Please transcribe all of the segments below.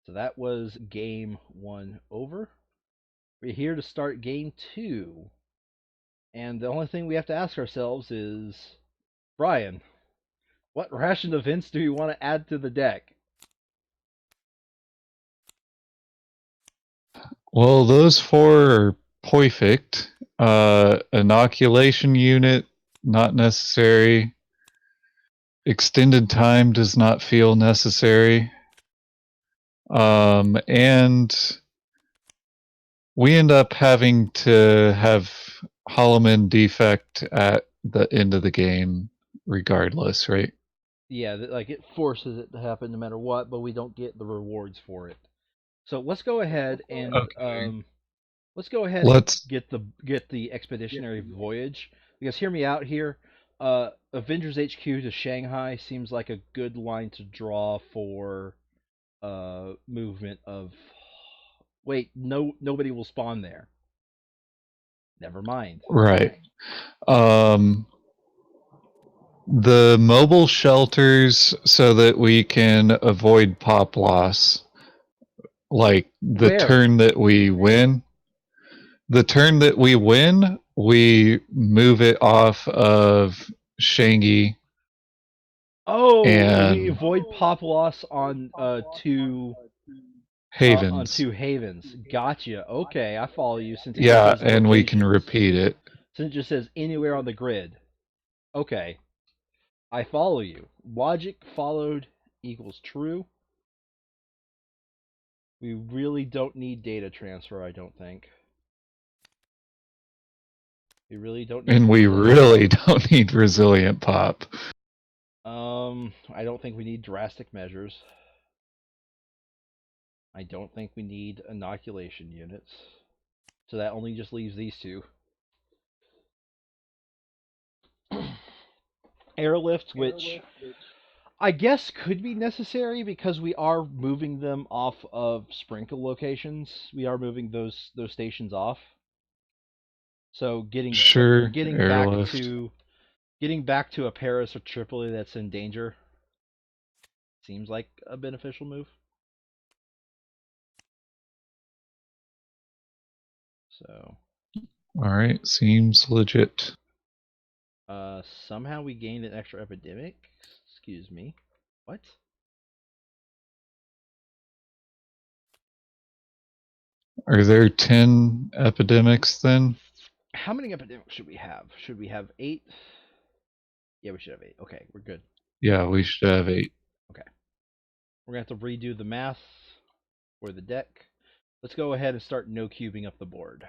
So that was game one over. We're here to start game two. And the only thing we have to ask ourselves is, Brian, what ration events do we want to add to the deck? Well, those four are perfect. Inoculation unit, not necessary. Extended time does not feel necessary. And we end up having to have Holloman defect at the end of the game, regardless, right? Yeah, like it forces it to happen no matter what, but we don't get the rewards for it. So let's go ahead and Okay. Let's. get the expeditionary voyage, because hear me out here. Avengers HQ to Shanghai seems like a good line to draw for movement of. Wait, no, nobody will spawn there. Never mind. Right. Um, the mobile shelters so that we can avoid pop loss. Like Where? the turn that we win, we move it off of Shangi Oh, we and avoid pop loss on Havens. two havens. Gotcha. Okay, I follow you since it just Yeah, says and we can locations. repeat it. Since it just says anywhere on the grid. Okay, I follow you. Logic followed equals true. We really don't need data transfer, I don't think. We really don't need And we resilient really pop. don't need resilient pop. I don't think we need drastic measures. I don't think we need inoculation units. So that only just leaves these two. Airlift, which I guess could be necessary because we are moving them off of sprinkle locations. We are moving those stations off. So Sure, getting back airlift. to getting back to a Paris or Tripoli that's in danger seems like a beneficial move. So, All right, seems legit. somehow we gained an extra epidemic. Excuse me. What? Are there 10 epidemics then? How many epidemics should we have? Should we have eight? Yeah, we should have eight. Okay, we're good. Yeah, we should have 8. Okay, we're gonna have to redo the math for the deck. Let's go ahead and start no cubing up the board.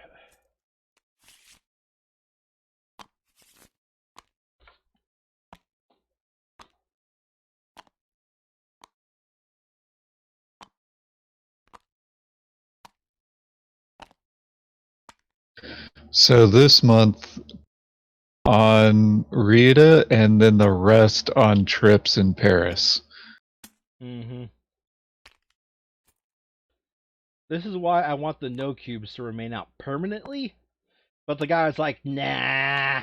So this month on Rita and then the rest on trips in Paris. Mm-hmm. This is why I want the no cubes to remain out permanently, but the guy's like, nah.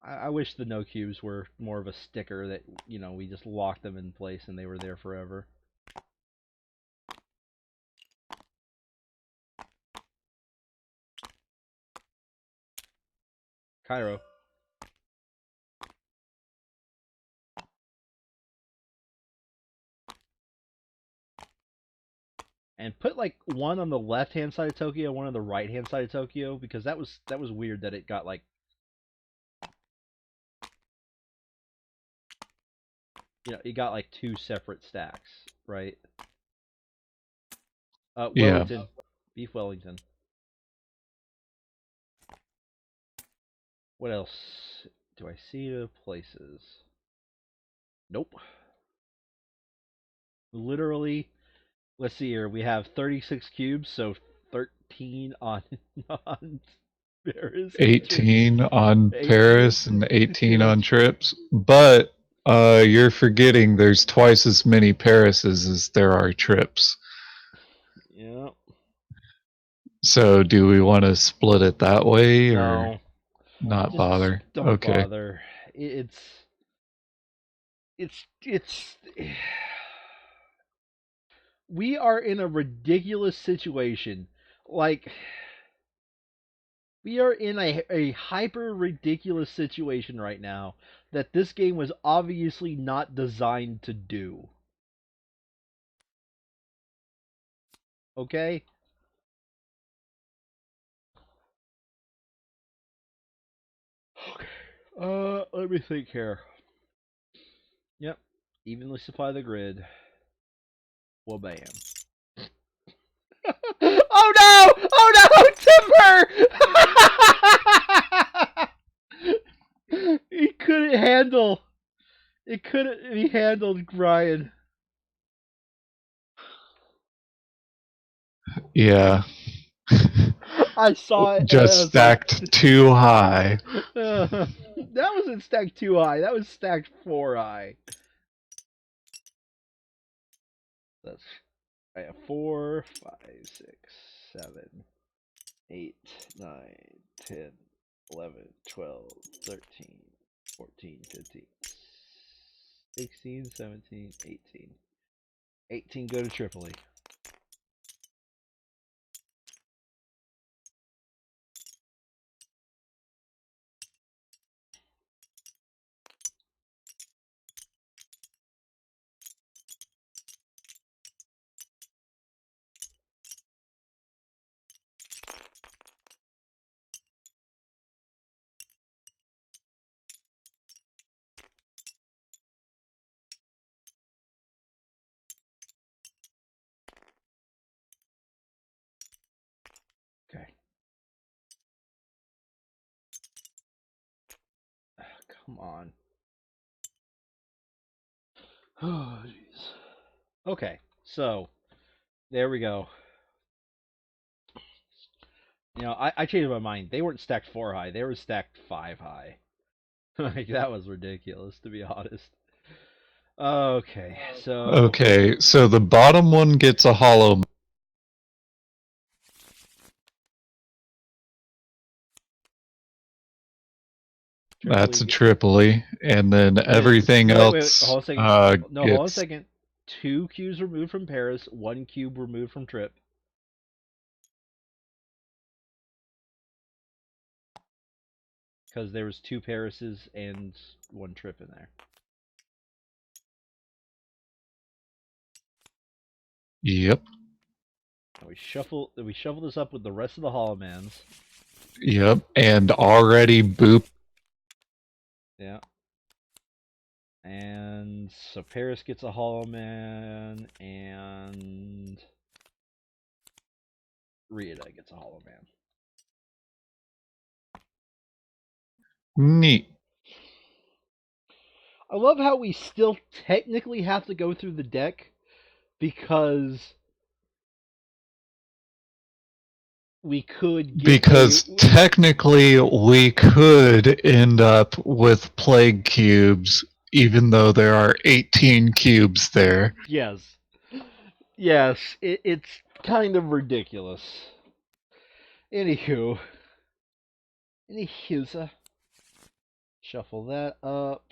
I wish the no cubes were more of a sticker that, we just locked them in place and they were there forever. Cairo. And put like one on the left hand side of Tokyo, one on the right hand side of Tokyo, because that was weird that it got like it got like two separate stacks, right? Yeah. Wellington, beef Wellington. What else do I see the places? Nope. Literally, let's see here. We have 36 cubes, so 13 on on Paris and 18 on 18. Paris and 18 Yeah. on trips. But you're forgetting there's twice as many Parises as there are trips. Yeah. So do we want to split it that way or No, not just bother? don't Okay. bother. It's it's we are in a ridiculous situation. Like we are in a hyper ridiculous situation right now that this game was obviously not designed to do. Okay? Okay. Let me think here. Yep. Evenly supply the grid. Well, bam. Oh no! Oh no! Timber! He couldn't handle. It couldn't be handled, Brian. Yeah. I saw it and I Just was like, stacked too high. that wasn't stacked too high. That was stacked 4 high. That's I have 4, 5, 6, 7, 8, 9, 10, 11, 12, 13, 14, 15, 16, 17, 18. 18 go to Tripoli. Okay. Come on. Oh, jeez. Okay, so there we go. I changed my mind. They weren't stacked 4 high. They were stacked 5 high. Like that was ridiculous, to be honest. Okay, so Okay, so the bottom one gets a hollow. That's a Tripoli. Tripoli, and then Then everything wait. else Hold on a second. No, hold on a gets. second. 2 cubes removed from Paris. 1 cube removed from Trip. Because there was 2 Parises and 1 Trip in there. Yep, And we shuffle this up with the rest of the Hollowmans. yep, and already boop. Yeah. And so Paris gets a Hollowman, and Rita gets a Hollowman. Neat. I love how we still technically have to go through the deck because we could get a. Because technically, we could end up with plague cubes, even though there are 18 cubes there. Yes. Yes, it's kind of ridiculous. Anywho. Anywho. Shuffle that up.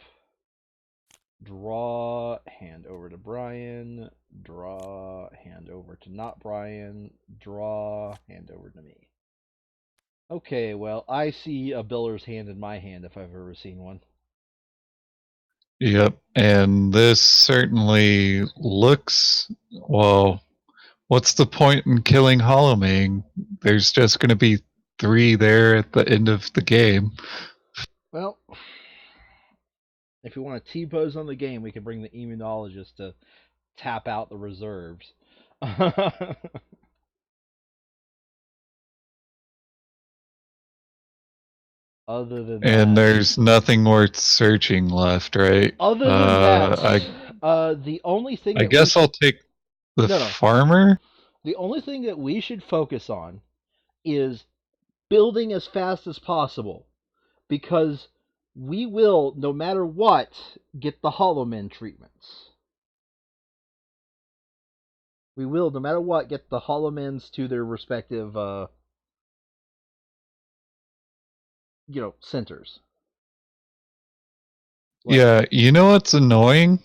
Draw, hand over to Brian. Draw, hand over to not Brian. Draw, hand over to me. Okay, well, I see a builder's hand in my hand if I've ever seen one. Yep, and this certainly looks. Well, what's the point in killing Hollowmang? There's just going to be 3 there at the end of the game. Well, if we want to T-pose on the game, we can bring the immunologist to tap out the reserves. Other than And that, there's nothing worth searching left, right? other than that, I the only thing I that we guess I'll should take the no, farmer. the only thing that we should focus on is building as fast as possible because we will, no matter what, get the Hollow Men treatments. We will, no matter what, get the Hollow Men's to their respective, centers. What? Yeah, you know what's annoying?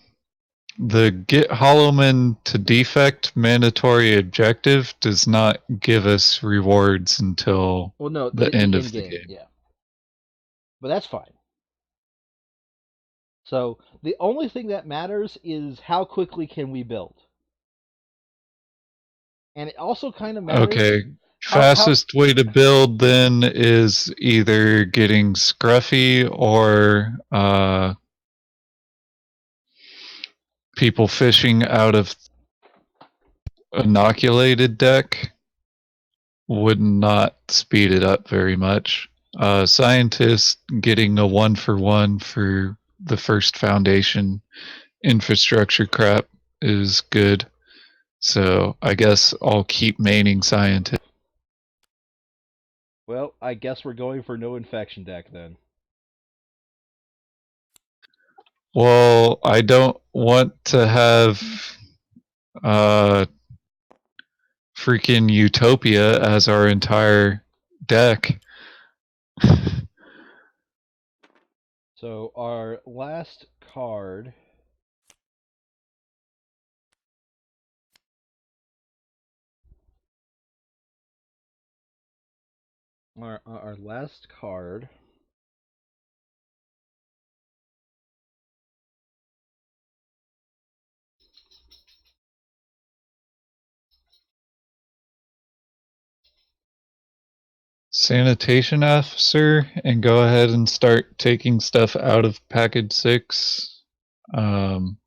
The get Hollowman to defect mandatory objective does not give us rewards until Well, no, the the end end of the game, game. yeah, but that's fine. So the only thing that matters is how quickly can we build, and it also kind of matters Okay. how. Fastest way to build then is either getting Scruffy or people fishing out of inoculated deck would not speed it up very much. Scientists getting a 1-for-1 for the first foundation infrastructure crap is good. So I guess I'll keep maining scientist. Well, I guess we're going for no infection deck then. Well, I don't want to have uh freaking Utopia as our entire deck. So our last card. Our last card. Sanitation officer and go ahead and start taking stuff out of package 6. Um,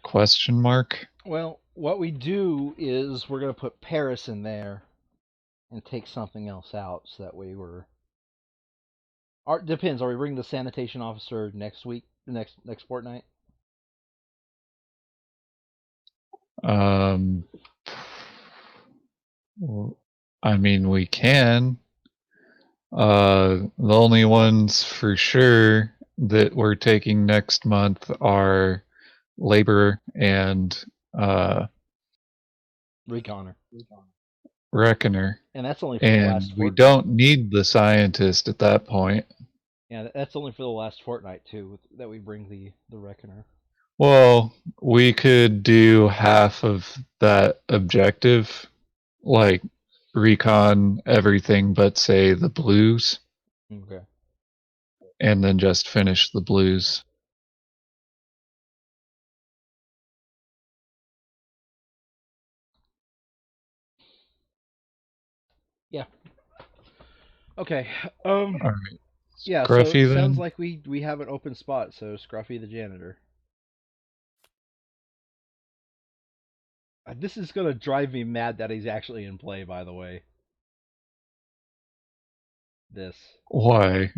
question mark. Well, what we do is we're gonna put Paris in there and take something else out, so that way we're. Depends. Are we bringing the sanitation officer next week? Next fortnight? Um, I mean, we can. The only ones for sure that we're taking next month are labor and uh, Reconner. reckoner, And that's only for the and last we fortnight. don't need the scientist at that point. Yeah, that's only for the last fortnight too. That we bring the reckoner. Well, we could do half of that objective, like recon everything but say the blues, Okay. and then just finish the blues. Yeah. Okay. All right, Yeah. So it Scruffy sounds then. like we have an open spot. So Scruffy the janitor. This is gonna drive me mad that he's actually in play. By the way, this. Why?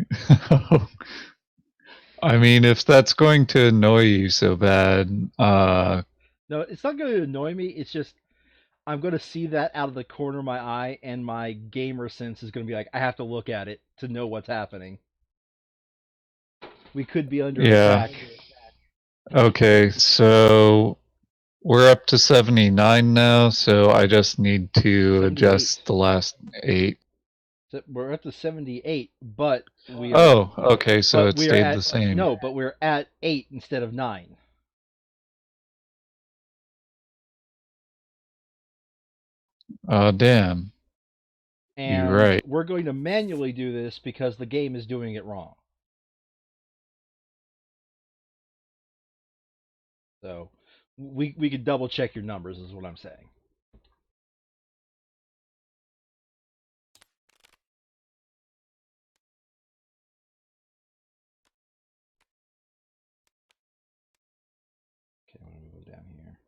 I mean, if that's going to annoy you so bad, No, it's not gonna annoy me. It's just I'm gonna see that out of the corner of my eye, and my gamer sense is gonna be like, I have to look at it to know what's happening. We could be under yeah. attack. Okay, so we're up to 79 now, so I just need to 78. adjust the last 8. So we're up to 78, but we are Oh, okay, so it stayed the at same. no, but we're at 8 instead of 9. Damn. You're And right. we're going to manually do this because the game is doing it wrong. So we could double check your numbers is what I'm saying. Okay, I'm going to go down here.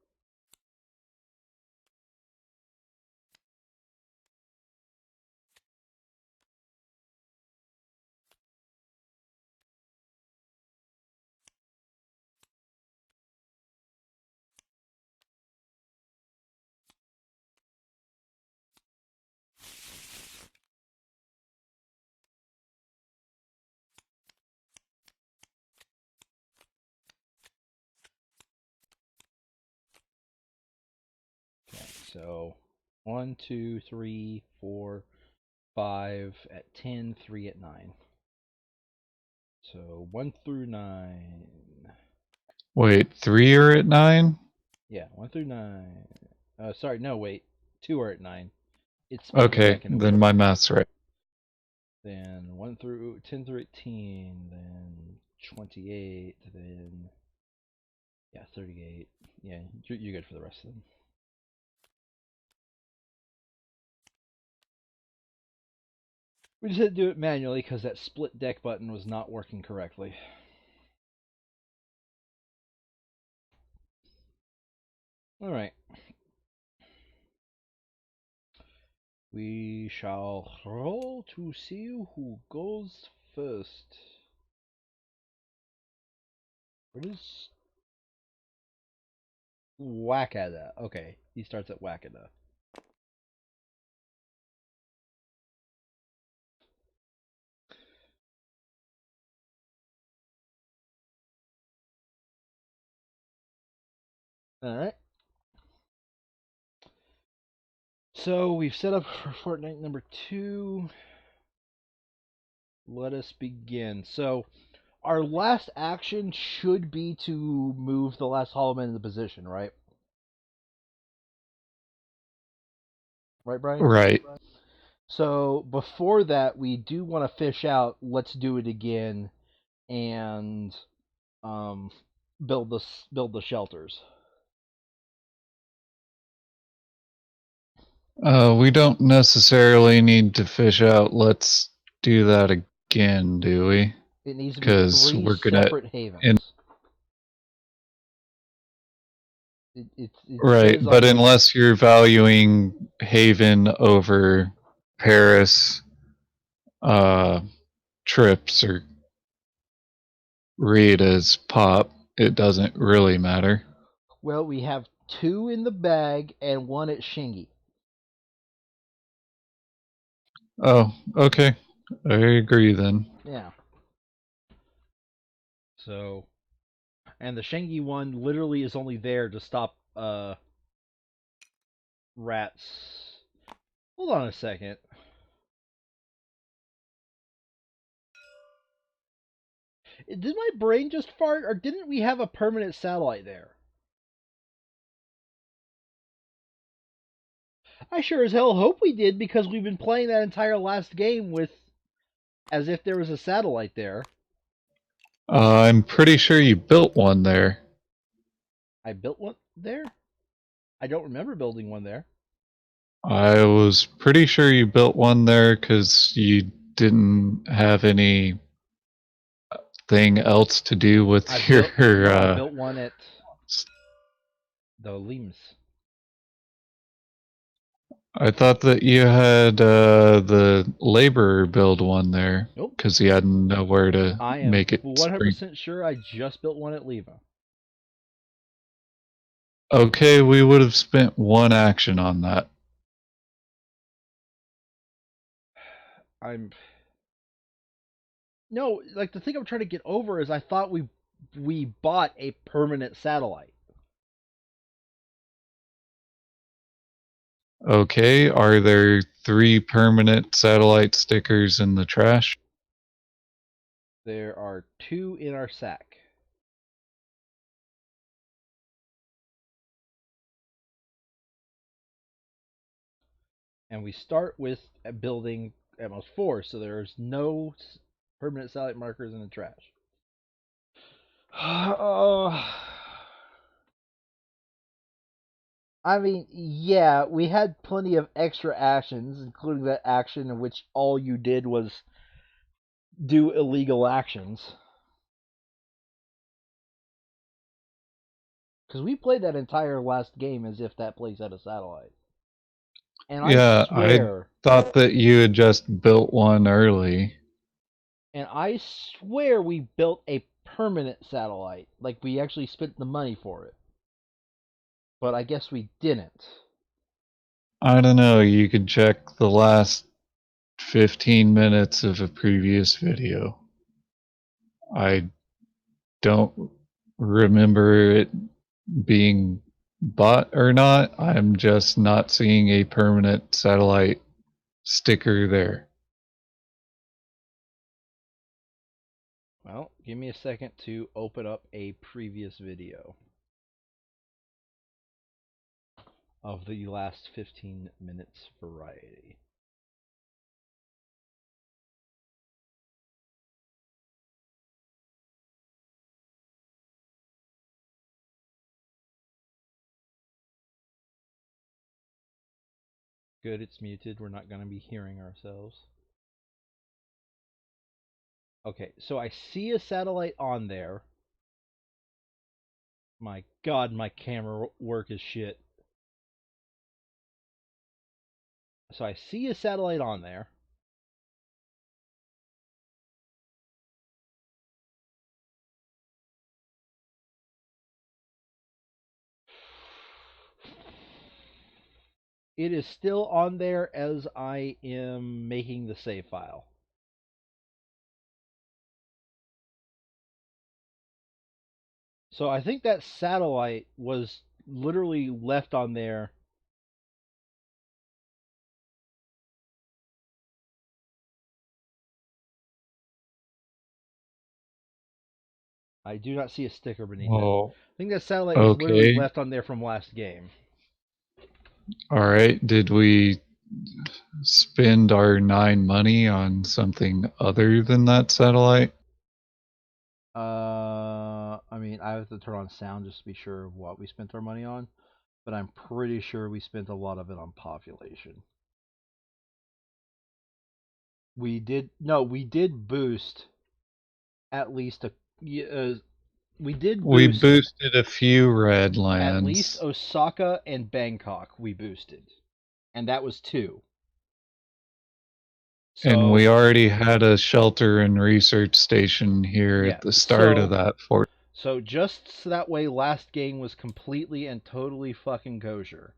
Okay, so 1, 2, 3, 4, 5 at 10, 3 at 9. So 1 through 9. Wait, 3 are at 9? Yeah, 1 through 9. Sorry, no, wait. 2 are at 9. It's split the Okay, deck into then weeks. my math's right. Then 1 through 10 through 18, then 28, then yeah, 38. Yeah, you're good for the rest of them. We just had to do it manually because that split deck button was not working correctly. All right. We shall roll to see who goes first. What is Wakada? Okay, he starts at Wakada. All right. So we've set up for Fortnight number 2. Let us begin. So our last action should be to move the last Hollow Man into position, right? Right, Brian? Right. So before that, we do want to fish out. Let's do it again, and um, build the shelters. We don't necessarily need to fish out. Let's do that again, do we? It needs to be Because 3 we're gonna. separate havens. In, It right, says on but the unless you're valuing Haven over Paris, uh, trips or read as pop, it doesn't really matter. well, we have 2 in the bag and 1 at Shingy. Oh, okay. I agree then. Yeah. So, and the Shingy one literally is only there to stop rats. Hold on a second. Did my brain just fart, or didn't we have a permanent satellite there? I sure as hell hope we did, because we've been playing that entire last game with as if there was a satellite there. I'm pretty sure you built one there. I built one there? I don't remember building one there. I was pretty sure you built one there because you didn't have anything else to do with I your. built no, I built one at the Limes. I thought that you had the laborer build one there Nope. because he had nowhere to I am make it spring. 100% sure I just built one at Leva. Okay, we would have spent one action on that. I'm No, like the thing I'm trying to get over is I thought we bought a permanent satellite. Okay, are there 3 permanent satellite stickers in the trash? There are 2 in our sack. And we start with building at most 4, so there's no permanent satellite markers in the trash. I mean, yeah, we had plenty of extra actions, including that action in which all you did was do illegal actions. Because we played that entire last game as if that place had a satellite. And Yeah, I thought that you had just built one early. I swear we built a permanent satellite. Like, we actually spent the money for it. But I guess we didn't. I don't know, you could check the last 15 minutes of a previous video. I don't remember it being bought or not. I'm just not seeing a permanent satellite sticker there. Well, Give me a second to open up a previous video of the last 15 minutes variety. Good, it's muted. We're not going to be hearing ourselves. Okay, so I see a satellite on there. My god, my camera work is shit. So I see a satellite on there. It is still on there as I am making the save file. So I think that satellite was literally left on there. I do not see a sticker beneath it. Well, I think that satellite was literally okay. left on there from last game. All right. Did we spend our 9 money on something other than that satellite? I mean, I have to turn on sound just to be sure of what we spent our money on, but I'm pretty sure we spent a lot of it on population. We did boost at least we did We boost boosted a few red at least lands. Osaka and Bangkok. We boosted, and that was 2. And So we already had a shelter and research station here yeah, at the start of that fort. so just so that way, last game was completely and totally fucking kosher.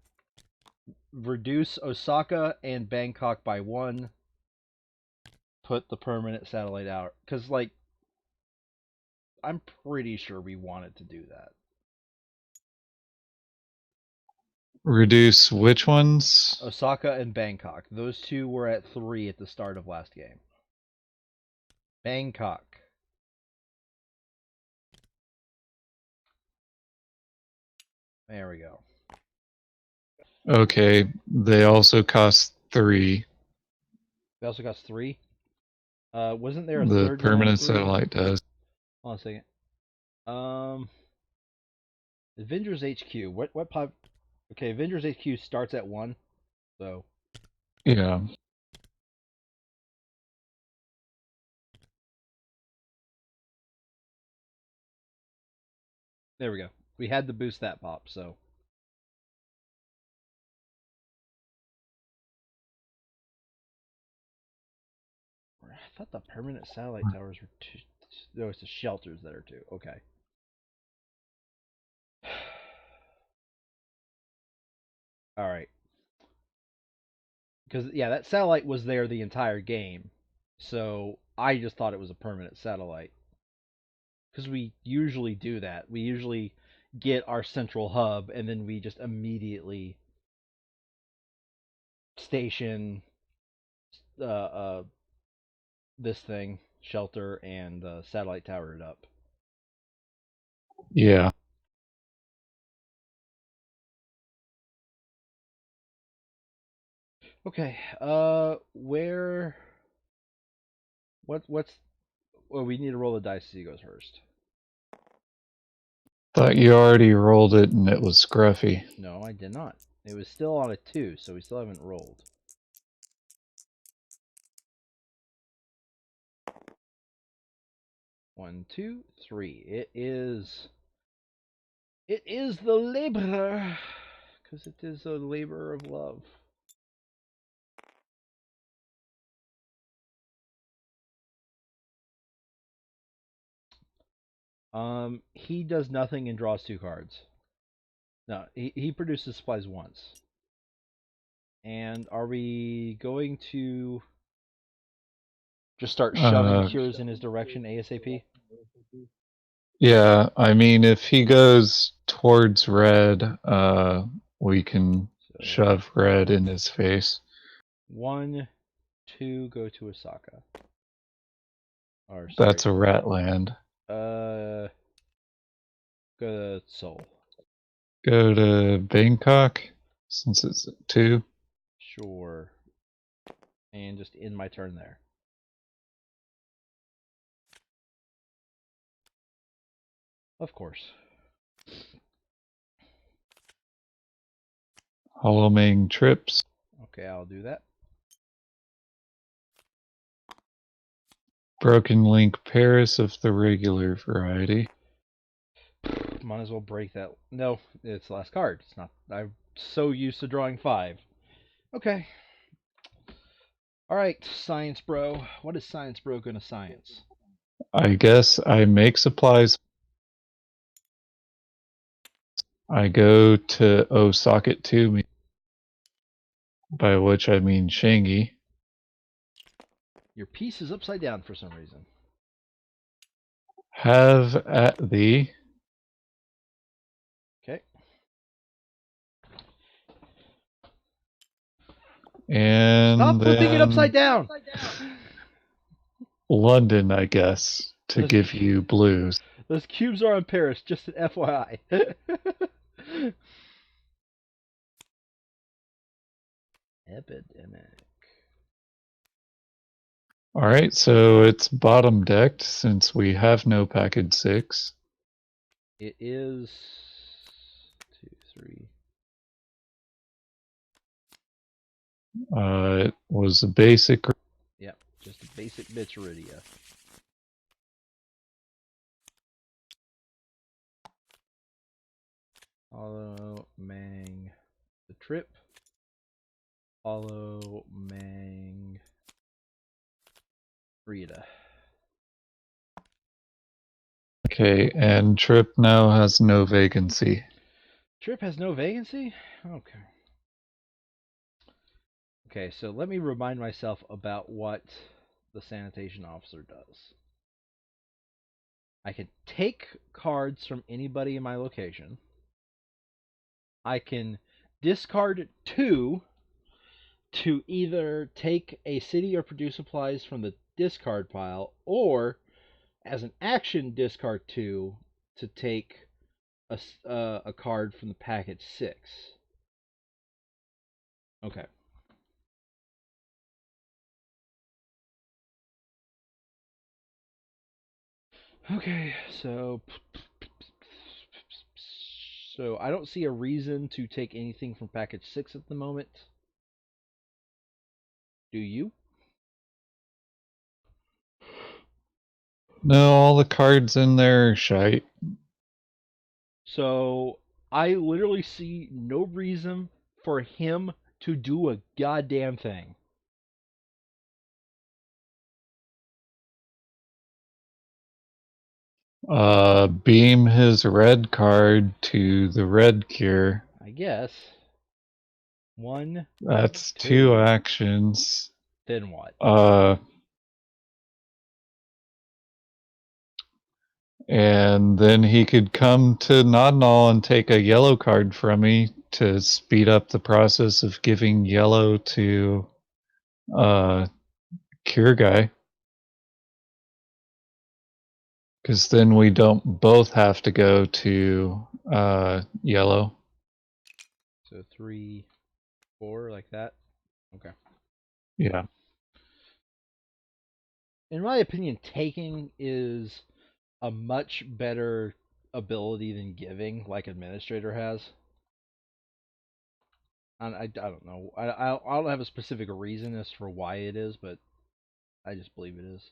Reduce Osaka and Bangkok by 1. Put the permanent satellite out, because like I'm pretty sure we wanted to do that. Reduce which ones? Osaka and Bangkok. Those 2 were at 3 at the start of last game. Bangkok. There we go. Okay, they also cost 3. We also got 3. Wasn't there a The third one at permanent 3? satellite does. Hold on a second. Avengers HQ. What pop? Okay, Avengers HQ starts at 1. So Yeah. there we go. We had to boost that pop. So I thought the permanent satellite towers were 2. No, it's the shelters that are 2. Okay. All right. Because yeah, that satellite was there the entire game, so I just thought it was a permanent satellite. Because we usually do that. We usually get our central hub, and then we just immediately station this thing, shelter, and satellite tower it up. Yeah. Okay. Where? What's? Well, we need to roll the dice. So he goes first. Thought you already rolled it and it was scruffy. No, I did not. It was still on a 2, so we still haven't rolled. One, two, three. It is. It is the laborer, because it is a labor of love. He does nothing and draws 2 cards. No, he produces supplies once. And are we going to just start shoving cures in his direction ASAP? Yeah, I mean, if he goes towards red, we can So shove red in his face. 1, 2, go to Osaka. Or sorry, That's a rat land. Go to Seoul. Go to Bangkok, since it's 2. Sure. And just end my turn there. Of course. Holoming trips. Okay, I'll do that. Broken Link Paris of the regular variety. Might as well break that. No, it's the last card. It's not. I'm so used to drawing 5. Okay. All right, science bro. What is science bro gonna science? I guess I make supplies. I go to Socket 2, by which I mean Shangi. Your piece is upside down for some reason. Have at thee. Okay. And Stop flipping it upside then down. London, I guess, to Those, give you blues. those cubes are on Paris, just an FYI. Epidemic. Alright, so it's bottom decked since we have no package 6. It is 2, 3. It was a basic. Yep, just a basic bitcheridia. Follow Mang the trip. Follow Mang Rita. Okay, and Trip now has no vacancy. Trip has no vacancy? Okay. Okay, so let me remind myself about what the sanitation officer does. I can take cards from anybody in my location. I can discard 2 to either take a city or produce supplies from the discard pile, or as an action, discard 2 to take a card from the package 6. Okay. Okay, so I don't see a reason to take anything from package 6 at the moment. Do you? No, all the cards in there are shite. So I literally see no reason for him to do a goddamn thing. Beam his red card to the red cure. I guess. 1, That's 2 2. actions. Then what? And then he could come to Nodnall and take a yellow card from me to speed up the process of giving yellow to Cure Guy. Because then we don't both have to go to yellow. So 3, 4, like that. Okay. Yeah. In my opinion, taking is a much better ability than giving, like Administrator has. I don't know. I don't have a specific reason as for why it is, but I just believe it is.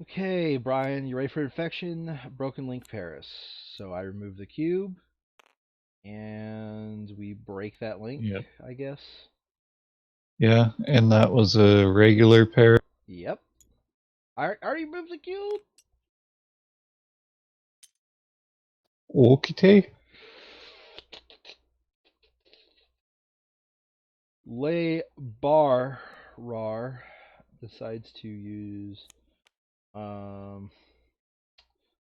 Okay, Brian, you ready for infection? Broken Link Paris. So I remove the cube, and we break that link, Yep. I guess. Yeah, and that was a regular pair. Yep. I already moved the cube. Okite? Lay Bar Rar decides to use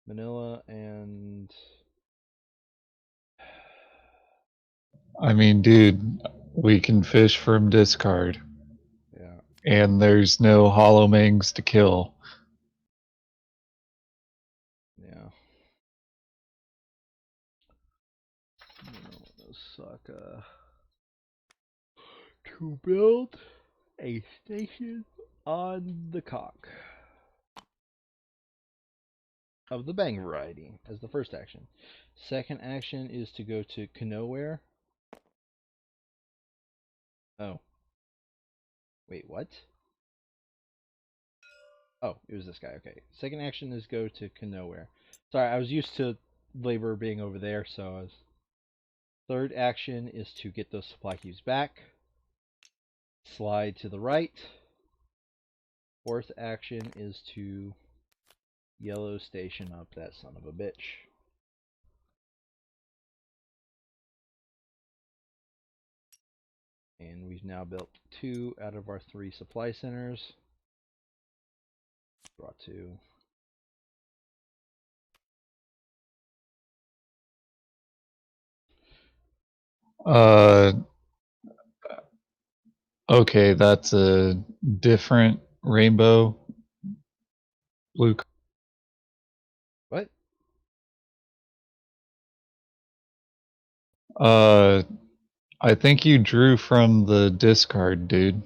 Manila and I mean, dude, we can fish from discard. yeah. and there's no hollow mangs to kill. Yeah. Suck. To build a station on the cock of the bang variety as the first action. Second action is to go to Nowhere. Oh. Wait, what? Oh, it was this guy. Okay. Second action is go to Nowhere. Sorry, I was used to labor being over there, so I was... Third action is to get those supply cubes back. Slide to the right. Fourth action is to yellow station up that son of a bitch. And we've now built 2 out of our 3 supply centers. Draw 2. Uh, okay, that's a different rainbow blue. What? Uh, I think you drew from the discard, dude.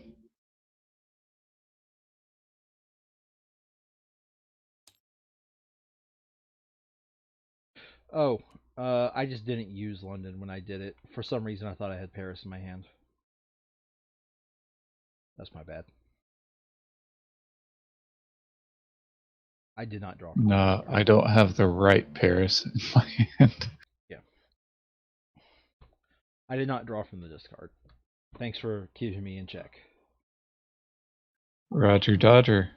Oh, I just didn't use London when I did it. For some reason, I thought I had Paris in my hand. That's my bad. I did not draw from the No, discard. I don't have the right Paris in my hand. Yeah. I did not draw from the discard. Thanks for keeping me in check. Roger Dodger.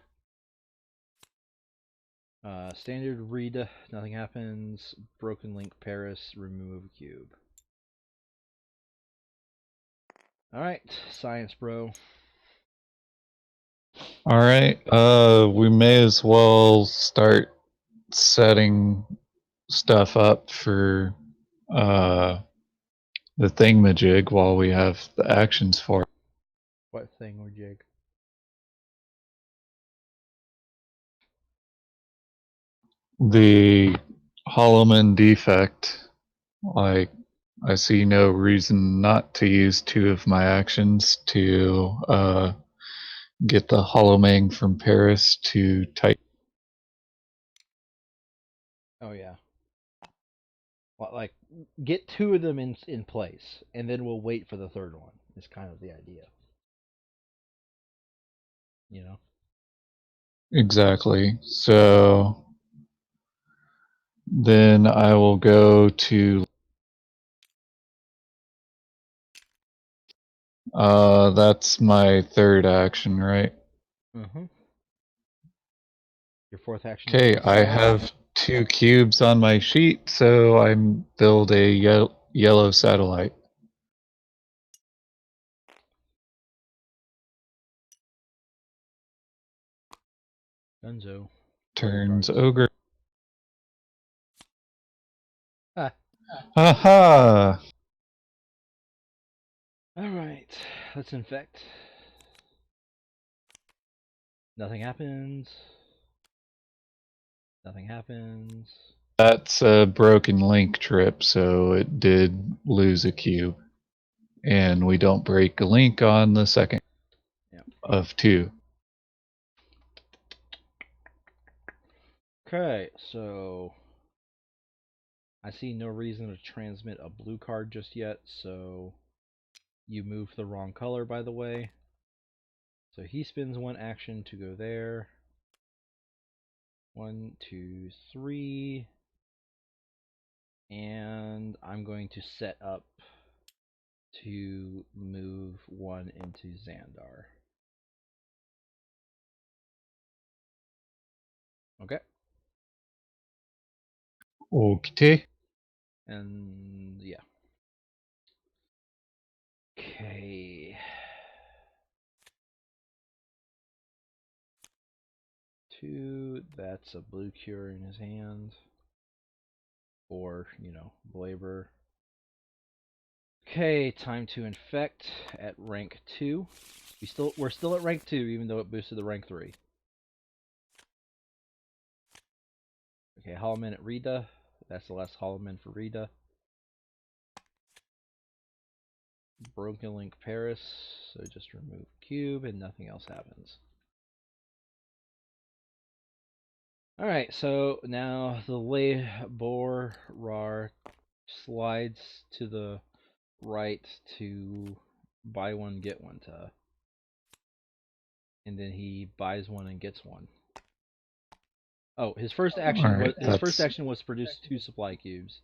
Standard read, nothing happens. Broken link Paris, remove cube. Alright, science bro. Alright, we may as well start setting stuff up for the thingamajig while we have the actions for it. What thing or jig? The Holloman defect. Like, I see no reason not to use 2 of my actions to get the Hollowmang from Paris to type. Oh yeah. Well, like, get 2 of them in place, and then we'll wait for the third one. Is kind of the idea. You know. Exactly. So then I will go to that's my third action, right? Mm-hmm. Your fourth action is Okay, to I slide. have 2 cubes on my sheet, so I build a yellow satellite. Dunzo. Draw your Turns cards. ogre. Ah. Haha! Alright. Let's infect. Nothing happens. Nothing happens. That's a broken link trip, so it did lose a cube. And we don't break a link on the second Yep. of 2. Okay, so I see no reason to transmit a blue card just yet, so you moved the wrong color, by the way. So he spends 1 action to go there. 1, 2, 3. And I'm going to set up to move 1 into Xandar. Okay. Okay. And yeah. Okay. 2. That's a blue cure in his hand. Or, Blaber. Okay, time to infect at rank 2. We're still at rank 2, even though it boosted the rank 3. Okay, Holoman at Rita. That's the last Holoman for Rita. Broken Link Paris. So just remove cube and nothing else happens. Alright, so now the Labor Rar slides to the right to buy one, get one to. And then he buys one and gets one. Oh, his first action Alright, was to produce 2 supply cubes.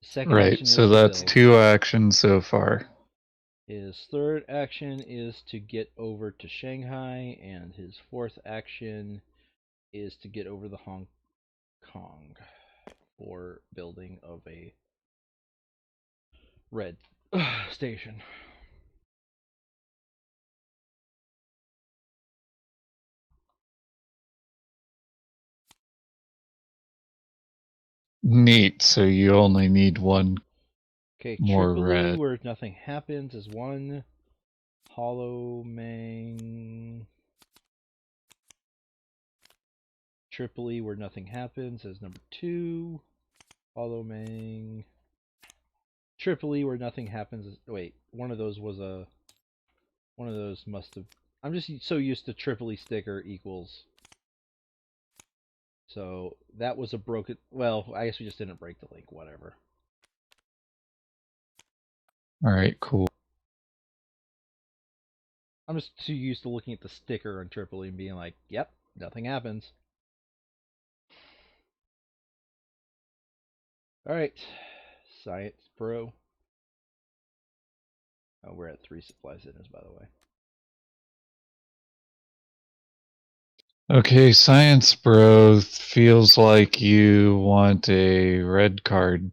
His second right. action was So to that's build. 2 actions so far. His third action is to get over to Shanghai, and his fourth action is to get over to Hong Kong for building of a red station. Neat. So you only need one Okay, more Tripoli, red. where nothing happens, is 1. Hollow Mang. Tripoli, where nothing happens, is number 2. Hollow Mang. Tripoli, where nothing happens, is. Wait, one of those was a. One of those must have. I'm just so used to Tripoli sticker equals. So that was a broken. Well, I guess we just didn't break the link. Whatever. Alright, cool. I'm just too used to looking at the sticker on Tripoli and being like, "Yep, nothing happens." All right, Science Pro. Oh, we're at 3 supply centers, by the way. Okay, Science Bro feels like you want a red card.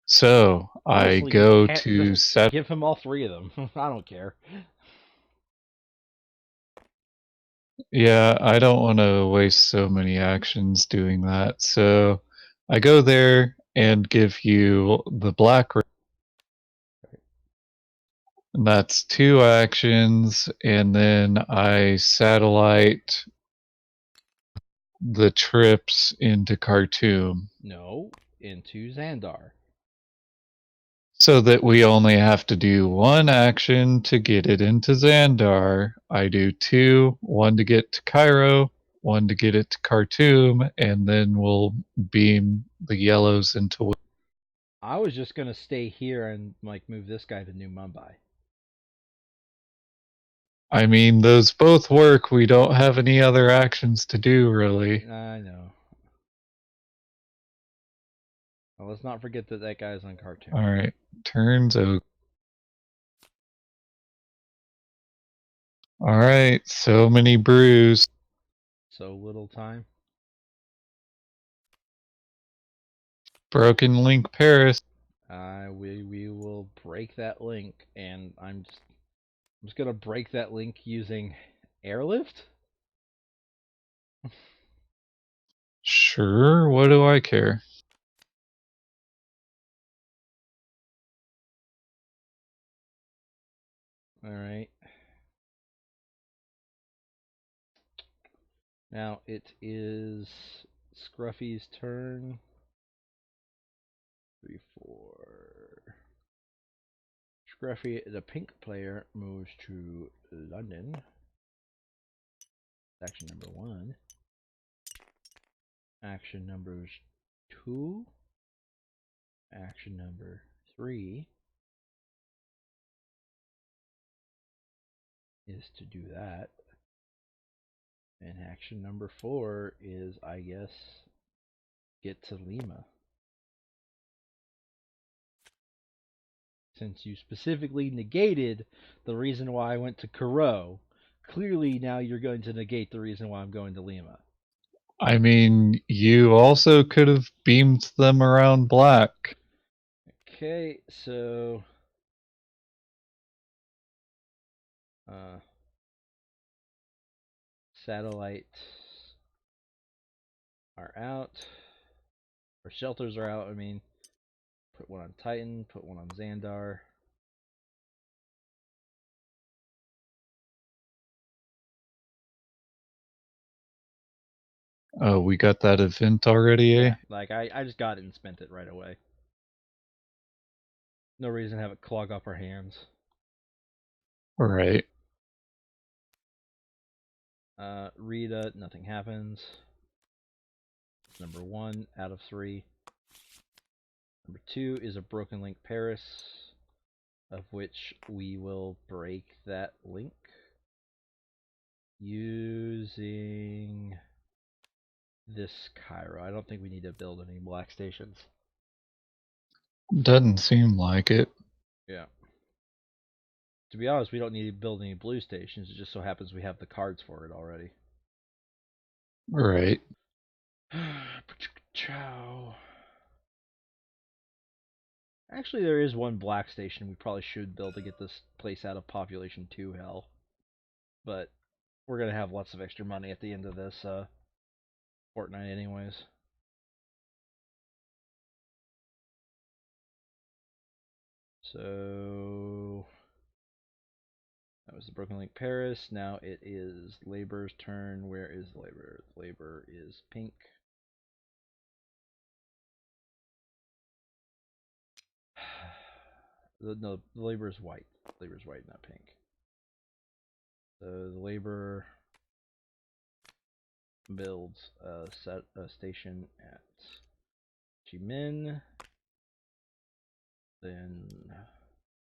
So I Honestly, go to set. give him all 3 of them. I don't care. Yeah, I don't want to waste so many actions doing that. So I go there and give you the black. And that's 2 actions, and then I satellite the trips into Khartoum. No, into Xandar. So that we only have to do 1 action to get it into Xandar. I do 2, 1 to get to Cairo, 1 to get it to Khartoum, and then we'll beam the yellows into. I was just gonna stay here and like move this guy to New Mumbai. I mean, those both work. We don't have any other actions to do, really. I know. Well, let's not forget that that guy's on Khartoum. Alright, turns out. Alright, so many brews. So little time. Broken Link Paris. We will break that link, and I'm just gonna break that link using airlift. Sure, what do I care? All right. Now it is Scruffy's turn. 3, 4. Scruffy, the pink player, moves to London. Action number 1. Action number 2. Action number 3 is to do that. And action number 4 is, I guess, get to Lima. Since you specifically negated the reason why I went to Kuro, clearly now you're going to negate the reason why I'm going to Lima. I mean, you also could have beamed them around black. Okay, so uh, satellites are out, or shelters are out. I mean, Put one on Titan, put one on Xandar. Oh, we got that event already, eh? Yeah, like I just got it and spent it right away. No reason to have it clog up our hands. Right. Rita, nothing happens. Number 1 out of 3. Number 2 is a Broken Link Paris, of which we will break that link using this Cairo. I don't think we need to build any black stations. Doesn't seem like it. Yeah. To be honest, we don't need to build any blue stations. It just so happens we have the cards for it already. Right. Ciao. Actually, there is one black station we probably should build to get this place out of population 2 hell. But we're going to have lots of extra money at the end of this Fortnight anyways. So that was the Broken Link Paris. Now it is Labor's turn. Where is Labor? Labor is pink. No, the Labor is white. Labor is white, not pink. So the Labor builds a station at Jimin. Then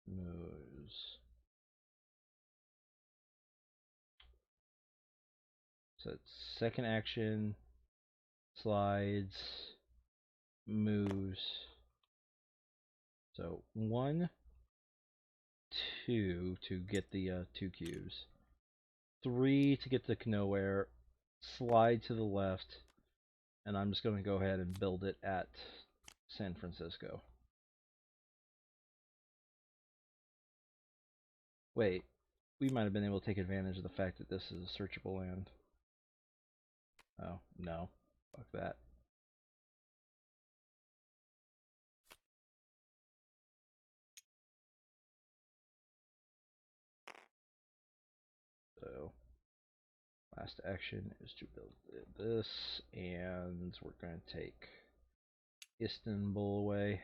moves. So it's second action, slides, moves. So 1, 2 to get the 2 cubes. 3 to get the nowhere. Slide to the left. And I'm just going to go ahead and build it at San Francisco. Wait, we might have been able to take advantage of the fact that this is a searchable land. Oh, no. Fuck that. So, last action is to build this, and we're going to take Istanbul away.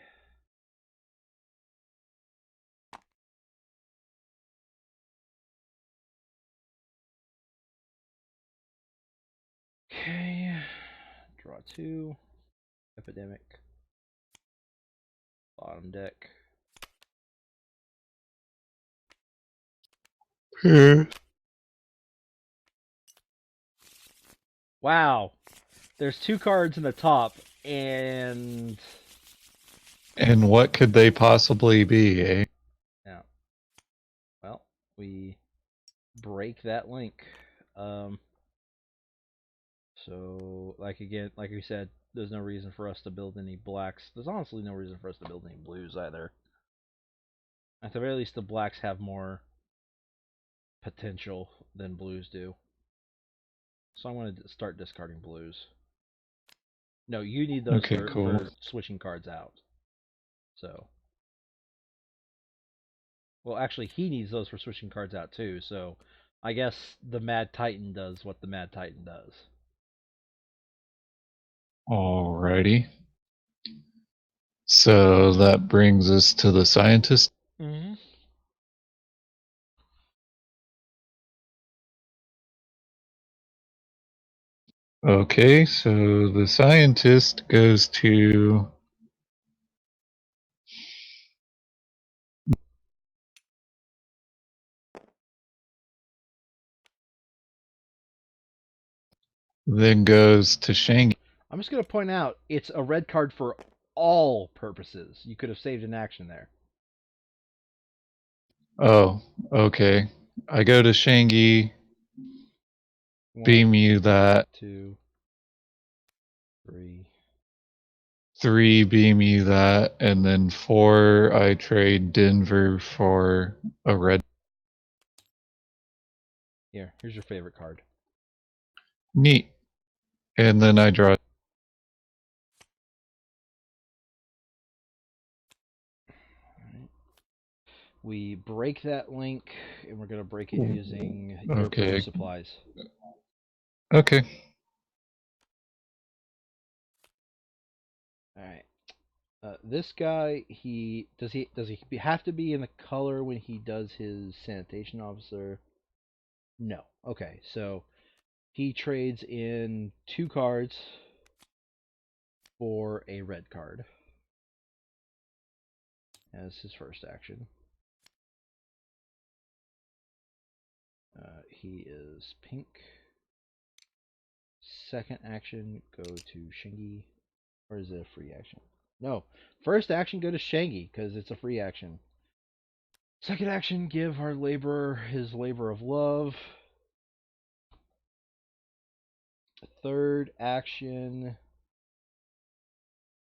Okay, draw 2, Epidemic, bottom deck. Wow, there's 2 cards in the top, and And what could they possibly be, eh? yeah, well, we break that link. So, like again, like we said, there's no reason for us to build any blacks. There's honestly no reason for us to build any blues either. At the very least, the blacks have more potential than blues do. So I'm going to start discarding blues. No, you need those Okay, cool. for switching cards out. So, well, actually, he needs those for switching cards out too. So, I guess the Mad Titan does what the Mad Titan does. Alrighty. So that brings us to the scientist. Mm-hmm. Okay, so the scientist goes to then goes to Shanghai. I'm just going to point out it's a red card for all purposes. You could have saved an action there. Oh, okay. I go to Shanghai, beam 1, you that. 2, 3. 3, beam you that. And then 4, I trade Denver for a red. Here's your favorite card. Neat. And then I draw We break that link, and we're going to break it using your Okay. produce supplies. Okay. All right. This guy, does he have to be in the color when he does his sanitation officer? No. Okay, so he trades in 2 cards for a red card as his first action. He is pink. Second action, go to Shingi. Or is it a free action? No. First action, go to Shangi, because it's a free action. Second action, give our laborer his labor of love. Third action.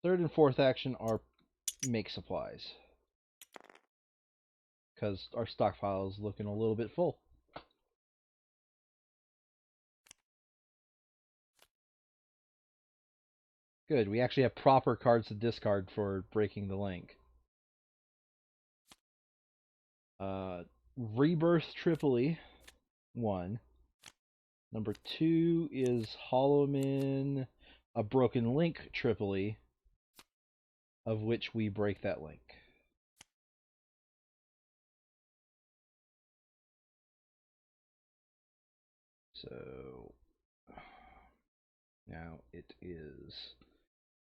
Third and fourth action are make supplies. Because our stockpile is looking a little bit full. Good, we actually have proper cards to discard for breaking the link. Rebirth Tripoli, 1. Number 2 is Hollowman, a broken link Tripoli, of which we break that link. So now it is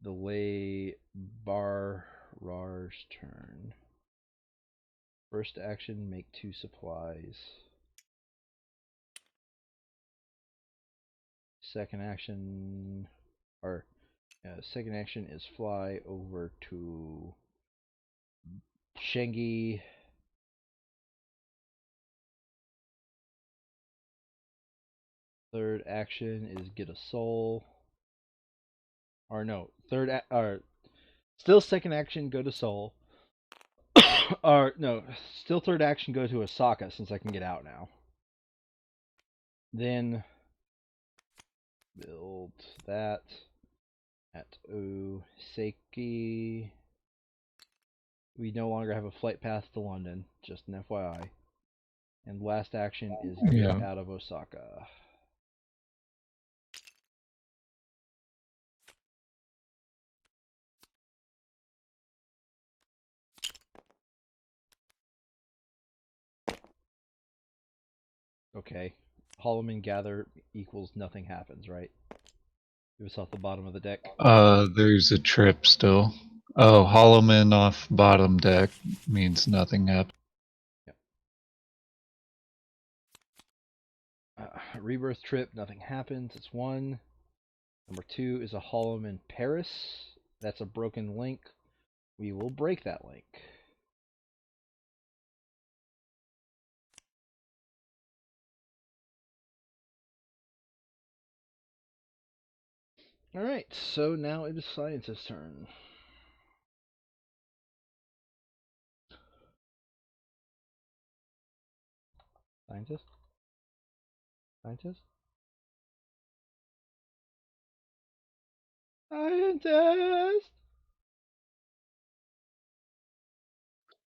the Labarar's turn. First action, make 2 supplies. Second action, second action is fly over to Shengi. Third action is get a soul. Or no, still second action, go to soul. Or no, still third action, go to Osaka since I can get out now. Then build that at Osaki. We no longer have a flight path to London, just an FYI. And last action is get out of Osaka. Okay. Hollowman gather equals nothing happens, right? It was off the bottom of the deck. There's a trip still. Oh, Hollowman off bottom deck means nothing happened. Yep. Rebirth trip, nothing happens. It's 1. Number 2 is a Hollowman Paris. That's a broken link. We will break that link. Alright, so now it is Scientist's turn. Scientist? Scientist? Scientist!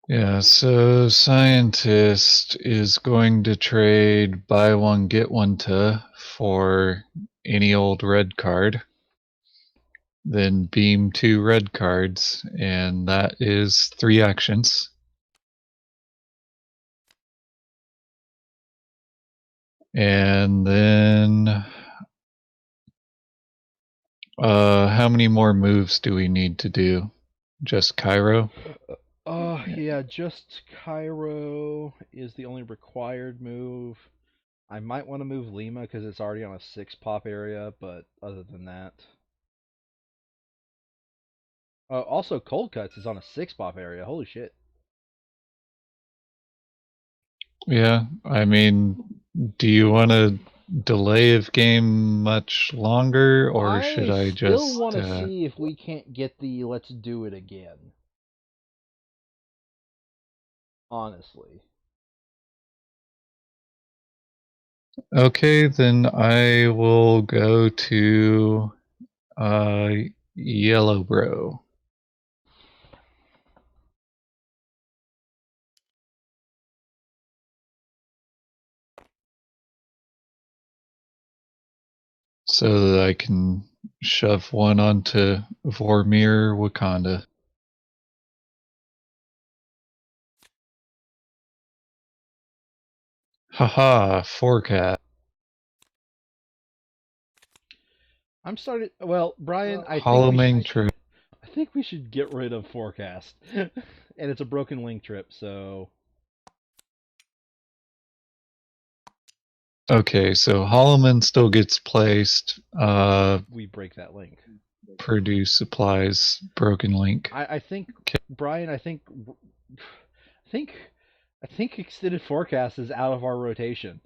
Yeah, so Scientist is going to trade buy one, get one to for any old red card. Then beam 2 red cards, and that is 3 actions. And then how many more moves do we need to do? Just Cairo? Yeah, just Cairo is the only required move. I might want to move Lima because it's already on a 6 pop area, but other than that. Also, Cold Cuts is on a 6 pop area. Holy shit. Yeah, I mean, do you want to delay of game much longer, or should I still just... want to see if we can't get the let's do it again. Honestly. Okay, then I will go to Yellow Bro. so that I can shove one onto Vormir, Wakanda. Haha, forecast. I'm starting. Well, Brian, Hollowing true. I think we should get rid of forecast, and it's a broken link trip. So Okay, so Holloman still gets placed. we break that link. Produce supplies, broken link. I think, Okay. Brian. Think, I think extended forecast is out of our rotation.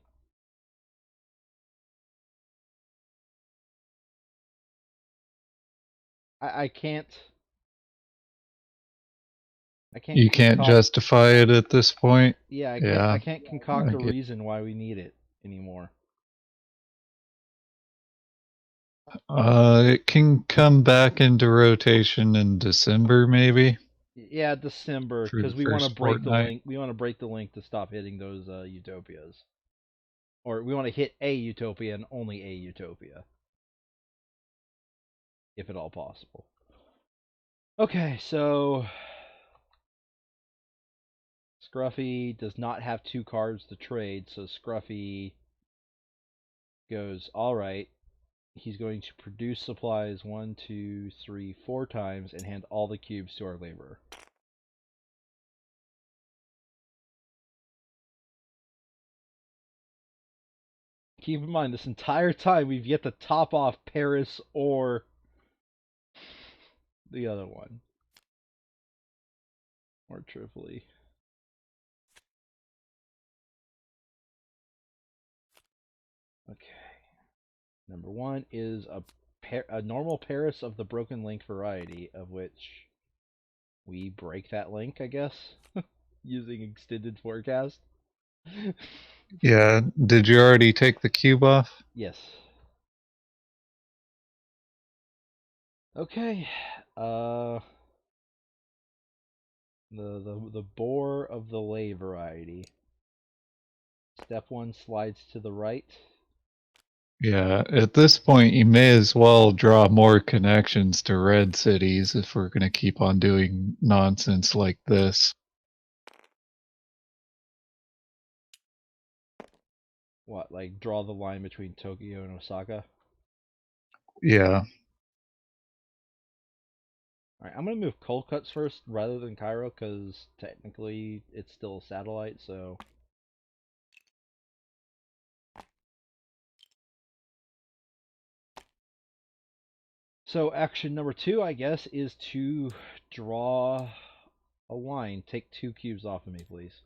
I can't. I can't You can't concoct. justify it at this point. Yeah, I can't. I Yeah, can't concoct I a get. reason why we need it anymore. It can come back into rotation in December, maybe Yeah, December, for because the we want to first break the fortnight. link. We want to break the link to stop hitting those utopias, or we want to hit a utopia and only a utopia, if at all possible. Okay, so Scruffy does not have 2 cards to trade, so Scruffy goes, all right. He's going to produce supplies 1, 2, 3, 4 times and hand all the cubes to our laborer. Keep in mind, this entire time we've yet to top off Paris or the other one. Or Tripoli. Okay. Number 1 is a normal Paris of the broken link variety, of which we break that link, I guess, using extended forecast. Yeah, did you already take the cube off? Yes. Okay. Uh, the boar of the lay variety. Step 1 slides to the right. Yeah, at this point, you may as well draw more connections to red cities if we're going to keep on doing nonsense like this. What, like draw the line between Tokyo and Osaka? Yeah, Alright, I'm gonna move cold cuts first rather than Cairo because technically it's still a satellite, so. So action number 2, I guess, is to draw a line. Take 2 cubes off of me, please.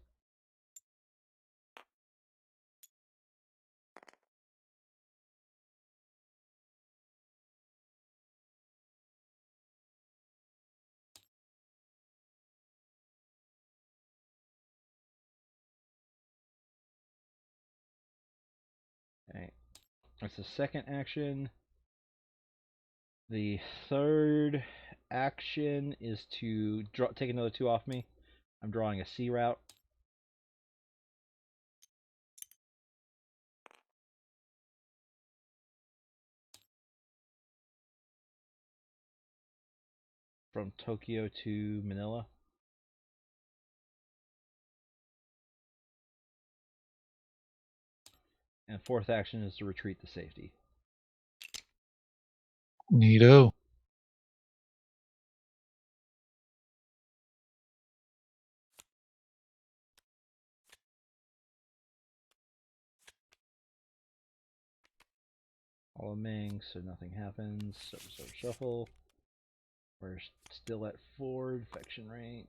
Okay, that's the second action. The third action is to take another 2 off me. I'm drawing a C route. From Tokyo to Manila. And fourth action is to retreat to safety. neato. All Ming, so nothing happens. So shuffle. We're still at 4 infection rate.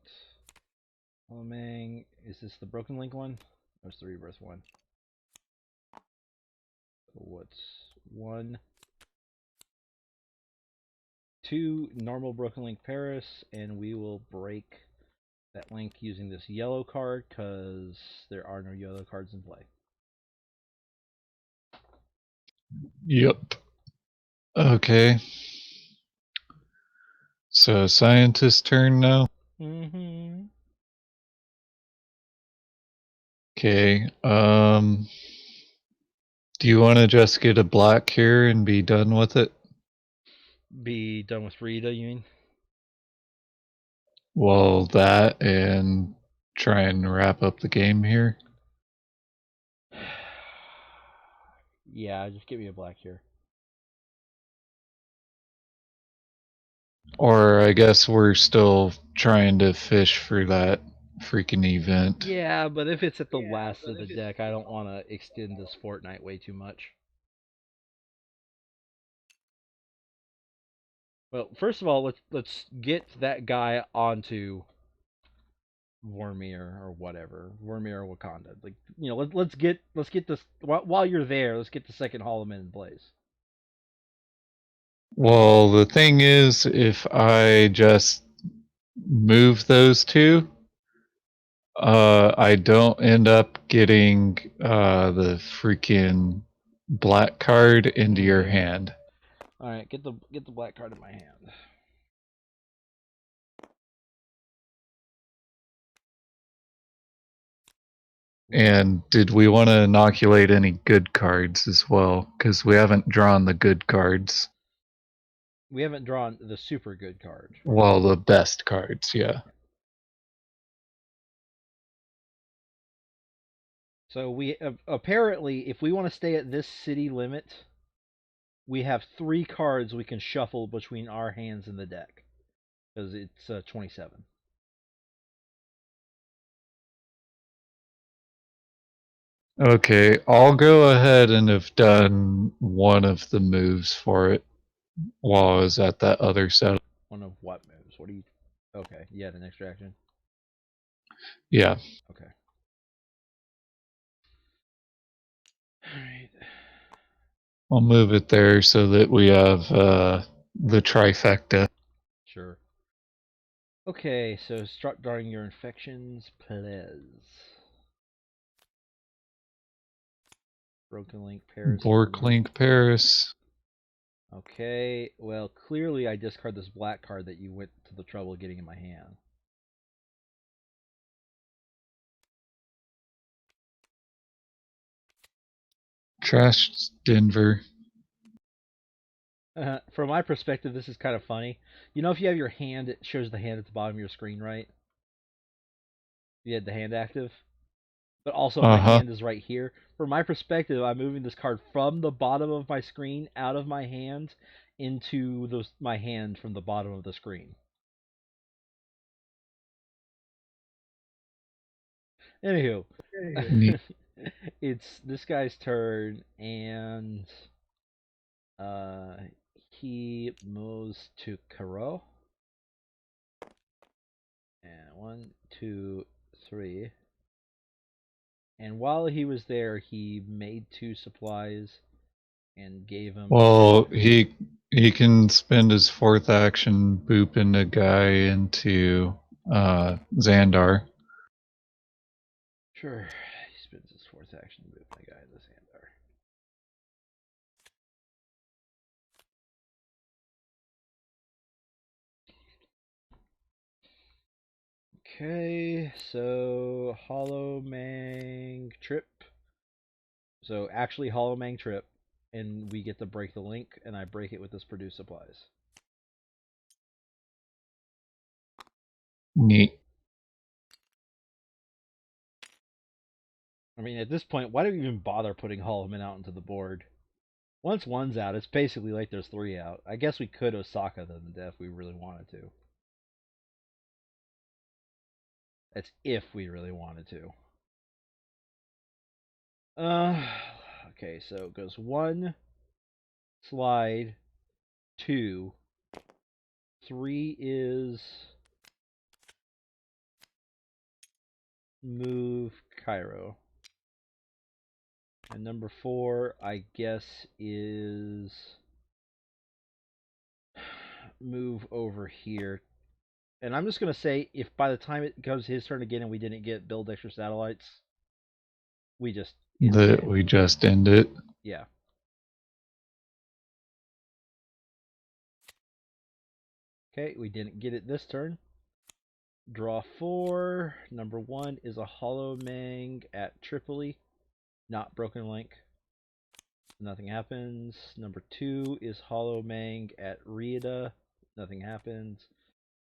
All Ming, is this the broken link one? Or it's the rebirth one? What's 1? 2 normal broken link Paris, and we will break that link using this yellow card because there are no yellow cards in play. Yep. Okay. So, scientist turn now. Mm-hmm. Okay. Do you want to just get a black here and be done with it? Be done with Rita, you mean? Well, that and try and wrap up the game here. Yeah, just give me a black here. Or I guess we're still trying to fish for that freaking event. Yeah, but if it's at the last of the deck, I don't want to extend this Fortnight way too much. Well, first of all, let's get that guy onto Vormir or whatever, Vormir or Wakanda. Like, let's get this while you're there. Let's get the second Hall of Men in place. Well, the thing is, if I just move those two, I don't end up getting the freaking black card into your hand. All right, get the black card in my hand. And did we want to inoculate any good cards as well? Because we haven't drawn the good cards. We haven't drawn the super good card. Well, the best cards, yeah. So we apparently, if we want to stay at this city limit, we have 3 cards we can shuffle between our hands and the deck because it's 27. Okay, I'll go ahead and have done one of the moves for it while I was at that other set. One of what moves? What do you? Okay, yeah, an extraction. Yeah. Okay. All right. I'll move it there so that we have the trifecta. Sure. Okay, so start drawing your infections, please. Broken Link, Paris Army. Borklink Paris. Okay, well, clearly I discard this black card that you went to the trouble of getting in my hand. Trash Denver. From my perspective, this is kind of funny. You know, if you have your hand, it shows the hand at the bottom of your screen, right? You had the hand active. But also my Uh-huh. hand is right here. From my perspective, I'm moving this card from the bottom of my screen out of my hand into my hand from the bottom of the screen. Anywho, it's this guy's turn, and uh, he moves to Karo. And 1, 2, 3. And while he was there, he made 2 supplies and gave him Well, he can spend his fourth action booping a guy into Xandar. Sure. He spends his 4th action to move my guy in the Xandar. Okay, so Hollow Mang Trip. So actually Hollow Mang Trip, and we get to break the link, and I break it with this produce supplies. Neat. I mean, at this point, why do we even bother putting Hollow Man out into the board? Once one's out, it's basically like there's 3 out. I guess we could Osaka them to death if we really wanted to. That's if we really wanted to. Okay, so it goes 1, slide, 2, 3 is move Cairo. And number 4, I guess, is move over here. And I'm just going to say, if by the time it goes his turn again and we didn't get build extra satellites, we just end the That game. we just end it. Yeah. Okay, we didn't get it this turn. Draw 4. Number 1 is a Hollow Mang at Tripoli, not Broken Link. Nothing happens. Number 2 is Hollow Mang at Rieda. Nothing happens.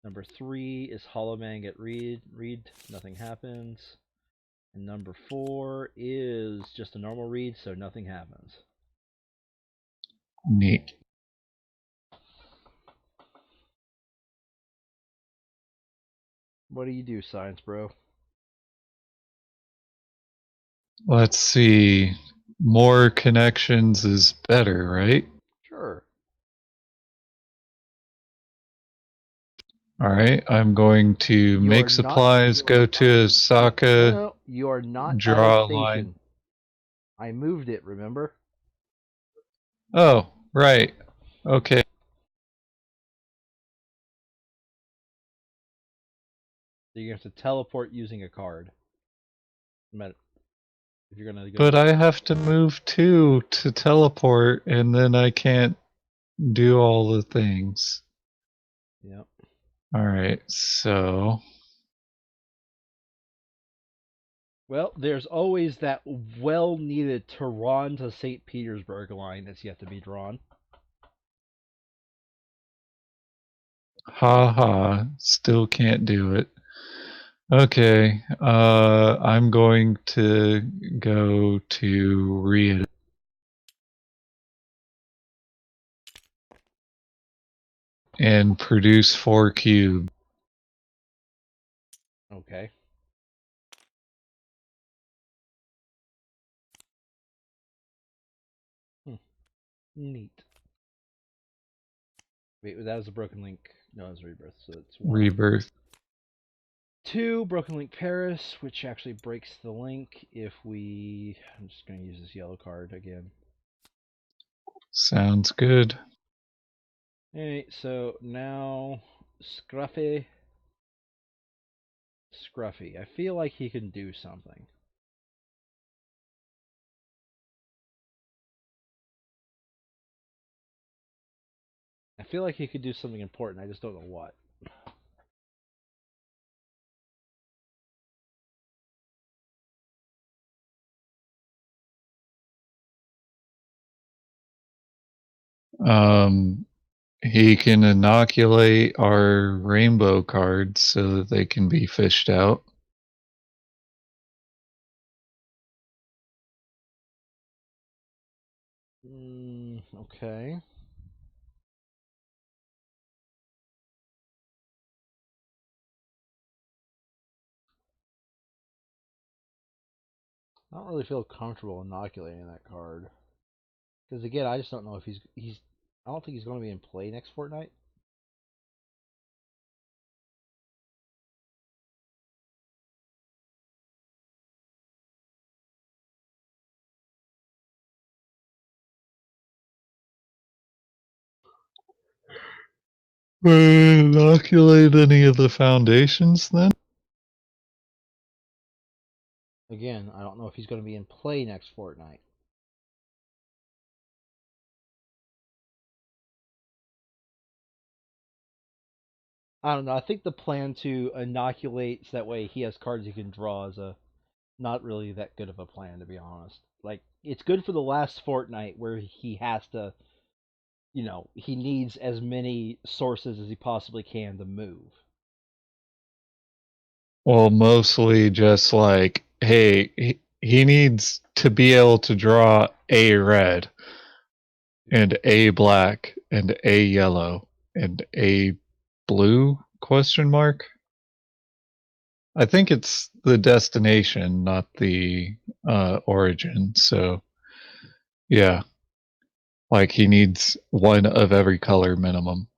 Number 3 is Hollow Mang at Reed. Nothing happens. And number 4 is just a normal Reed, so nothing happens. Neat. What do you do, Science Bro? Let's see. More connections is better, right? Sure. All right. I'm going to You are make not. supplies, go to Osaka, No. You are not at a draw a line. station. I moved it, remember? Oh, right. Okay. So you have to teleport using a card. If you're gonna go. But I have to move too to teleport, and then I can't do all the things. Yep. All right. So Well, there's always that well-needed Tehran to St. Petersburg line that's yet to be drawn. haha, still can't do it. Okay, I'm going to go to read and produce 4 cubes. Okay. Hmm. Neat. Wait, that was a broken link. No, it was rebirth, so it's one. Rebirth. 2, broken link Paris, which actually breaks the link if we. I'm just going to use this yellow card again. Sounds good. Alright, so now Scruffy. Scruffy. I feel like he can do something. I feel like he could do something important. I just don't know what. Um, he can inoculate our rainbow cards so that they can be fished out. Okay. I don't really feel comfortable inoculating that card. Because again, I just don't know if he's. I don't think he's going to be in play next fortnight. Inoculate any of the foundations then? Again, I don't know if he's going to be in play next fortnight. I don't know. I think the plan to inoculate so that way he has cards he can draw is a not really that good of a plan, to be honest. Like, it's good for the last fortnight where he has to, he needs as many sources as he possibly can to move. Well, mostly just like, hey, he needs to be able to draw a red and a black and a yellow and a blue question mark. I think it's the destination, not the origin. So yeah, like he needs one of every color minimum.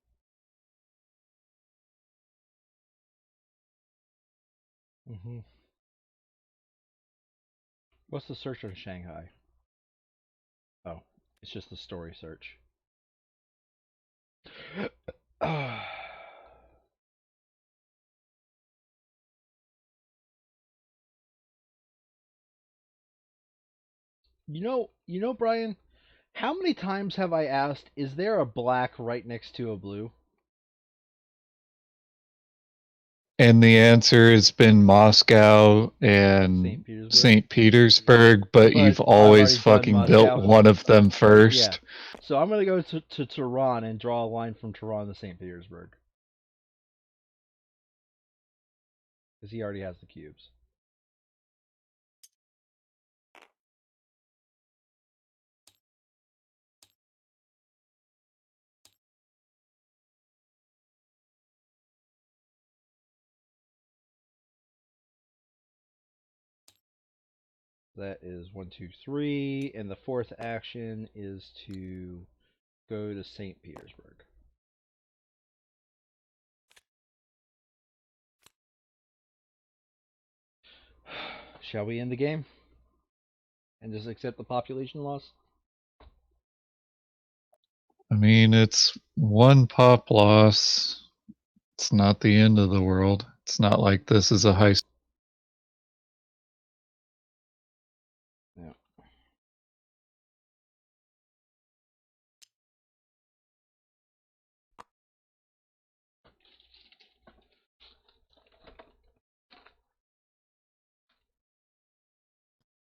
Mm-hmm. What's the search on Shanghai? Oh, it's just the story search. Brian, how many times have I asked, is there a black right next to a blue? And the answer has been Moscow and St. Petersburg. St. Petersburg, but But you've I've always already done fucking built Moscow. one of them Yeah. first. So I'm gonna go to Tehran and draw a line from Tehran to St. Petersburg because he already has the cubes. That is 1, 2, 3, and the fourth action is to go to St. Petersburg. Shall we end the game and just accept the population loss? I mean, it's one pop loss. It's not the end of the world. It's not like this is a high. Yeah.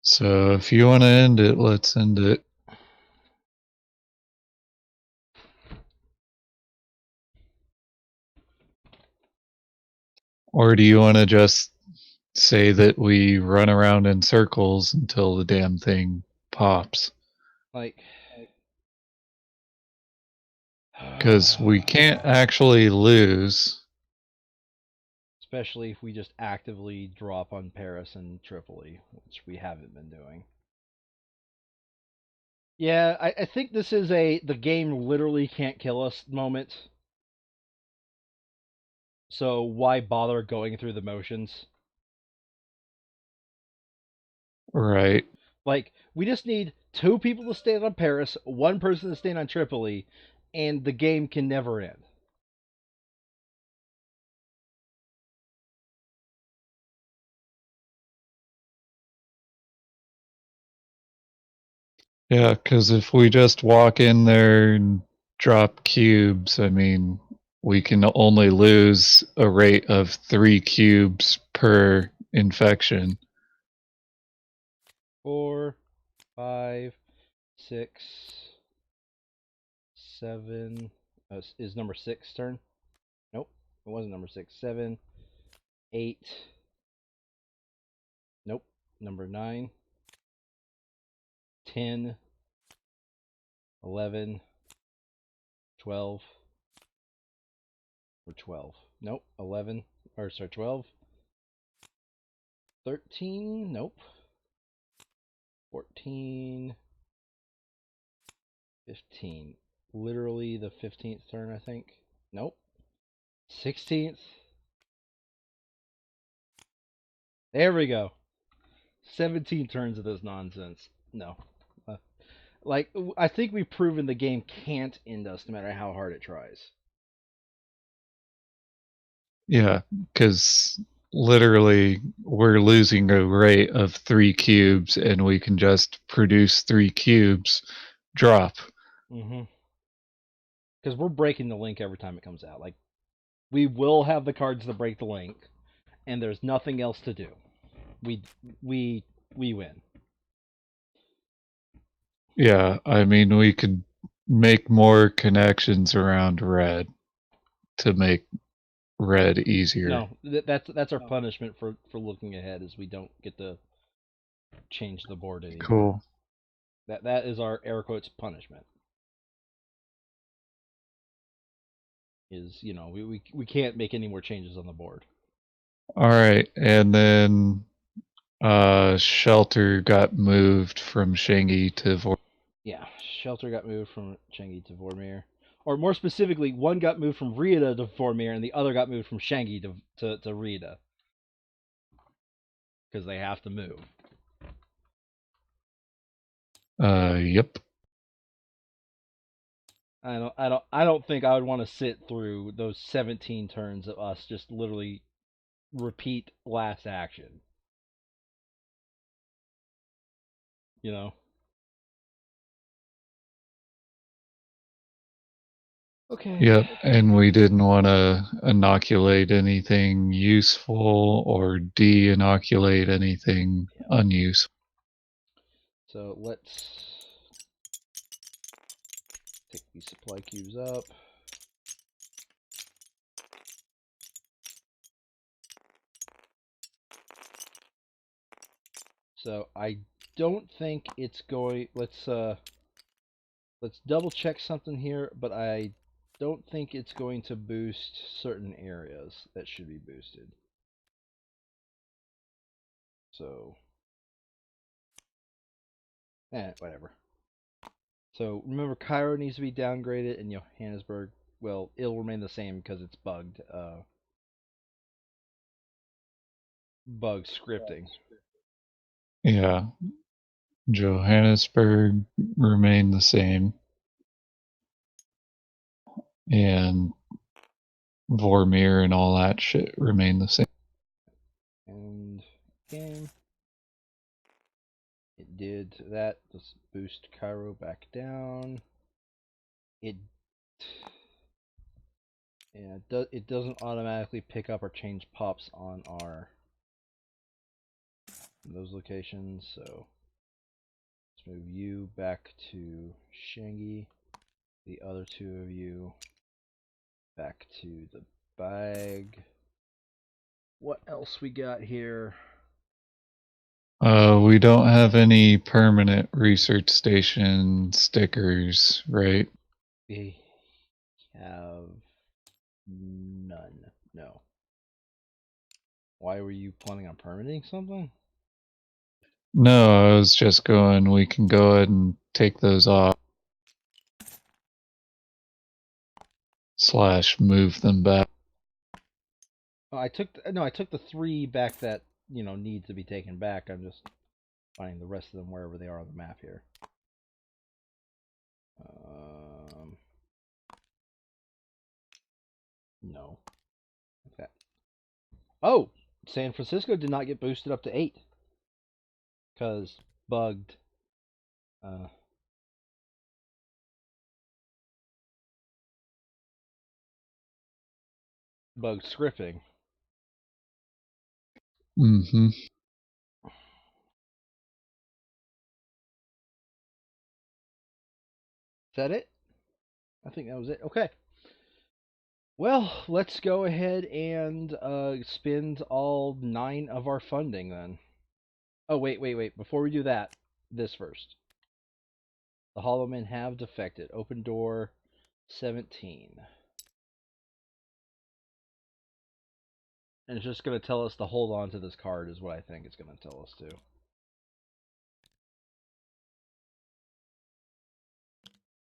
So if you want to end it, let's end it. Or do you want to just say that we run around in circles until the damn thing pops? Like, Because we can't actually lose. especially if we just actively drop on Paris and Tripoli, which we haven't been doing. Yeah, I think this is a the game literally can't kill us moment. So why bother going through the motions? Right. Like, we just need two people to stand on Paris, one person to stand on Tripoli, and the game can never end. Yeah, because if we just walk in there and drop cubes, I mean, we can only lose a rate of 3 cubes per infection. 4, 5, 6, 7. Is number 6 turn? Nope, it wasn't number 6. 7, 8. Nope, number 9, 10, 11, 12, or 12. Nope, 11, or sorry, 12, 13. Nope, 14, 15. Literally the 15th turn, I think. Nope. 16th. There we go. 17 turns of this nonsense. No. Uh, like, I think we've proven the game can't end us no matter how hard it tries. Yeah, because literally we're losing a rate of 3 cubes and we can just produce 3 cubes, drop. Mm-hmm. Because we're breaking the link every time it comes out. Like, we will have the cards to break the link, and there's nothing else to do. We we we win. Yeah, I mean, we could make more connections around red to make red easier. No, that's our punishment for looking ahead, is we don't get to change the board anymore. Cool. That is our air quotes punishment. Is, we can't make any more changes on the board. All right, and then shelter got moved from Shanghai to Yeah, Shelter got moved from Changi to Vormir. Or more specifically, one got moved from Rieta to Vormir, and the other got moved from Shanghai to Rieta. Because they have to move. Yep. I don't think I would want to sit through those 17 turns of us just literally repeat last action. You know? Okay. Yep, and we didn't want to inoculate anything useful or de-inoculate anything Yeah. unuseful. So let's take these supply cubes up. So I don't think it's going. Let's double check something here, but I don't think it's going to boost certain areas that should be boosted. So, whatever. So remember, Cairo needs to be downgraded, and Johannesburg, well, it'll remain the same because it's bugged. Bug scripting. Yeah, Johannesburg remained the same, and Vormir and all that shit remained the same. And game. It did that. Let's boost Cairo back down. It Yeah, it doesn't automatically pick up or change pops on our those locations, so let's move you back to Shangi. The other two of you back to the bag. What else we got here? We don't have any permanent research station stickers, right? We have none. No. Why were you planning on permitting something? No, I was just going, we can go ahead and take those off. / move them back. Oh, I took the three back that need to be taken back. I'm just finding the rest of them wherever they are on the map here. No. Okay. Oh, San Francisco did not get boosted up to 8 because bugged. Uh, Bugged scripting. Mm-hmm. Is that it? I think that was it. Okay. Well, let's go ahead and spend all 9 of our funding then. Oh, wait. Before we do that, this first. The Hollow Men have defected. Open door 17. And it's just going to tell us to hold on to this card, is what I think it's going to tell us to.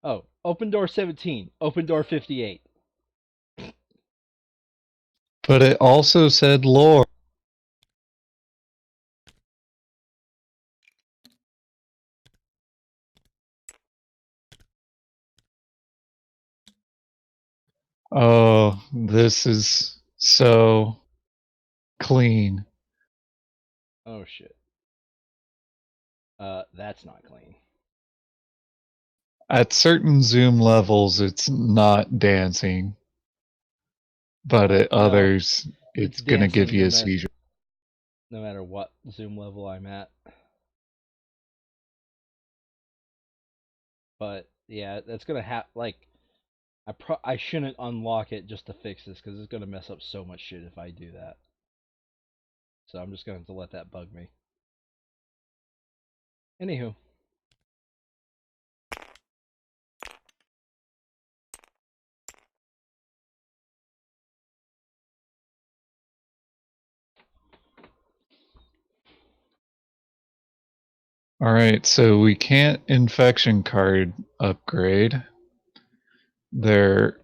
Oh, open door 17. Open door 58. But it also said lore. Oh, this is so clean. Oh, shit. That's not clean. At certain zoom levels, it's not dancing, but at No, others, it's it's gonna give dancing you a seizure. no matter what zoom level I'm at. But yeah, that's gonna have like I shouldn't unlock it just to fix this because it's gonna mess up so much shit if I do that. So I'm just going to let that bug me. Anywho, All right, so we can't infection card upgrade. There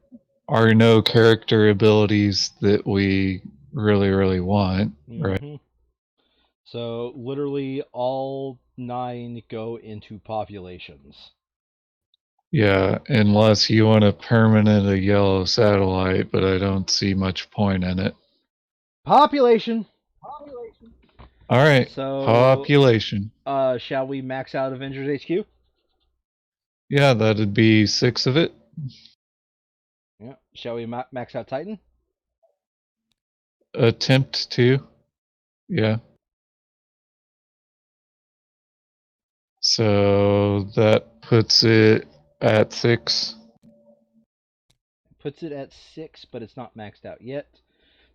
are no character abilities that we really want, right? So literally all 9 go into populations. Yeah, unless you want to permanent a yellow satellite, but I don't see much point in it. Population. All right, So, population. shall we max out Avengers HQ? Yeah, that'd be 6 of it. Shall we max out Titan? Attempt to. Yeah. So that puts it at 6. Puts it at 6, but it's not maxed out yet.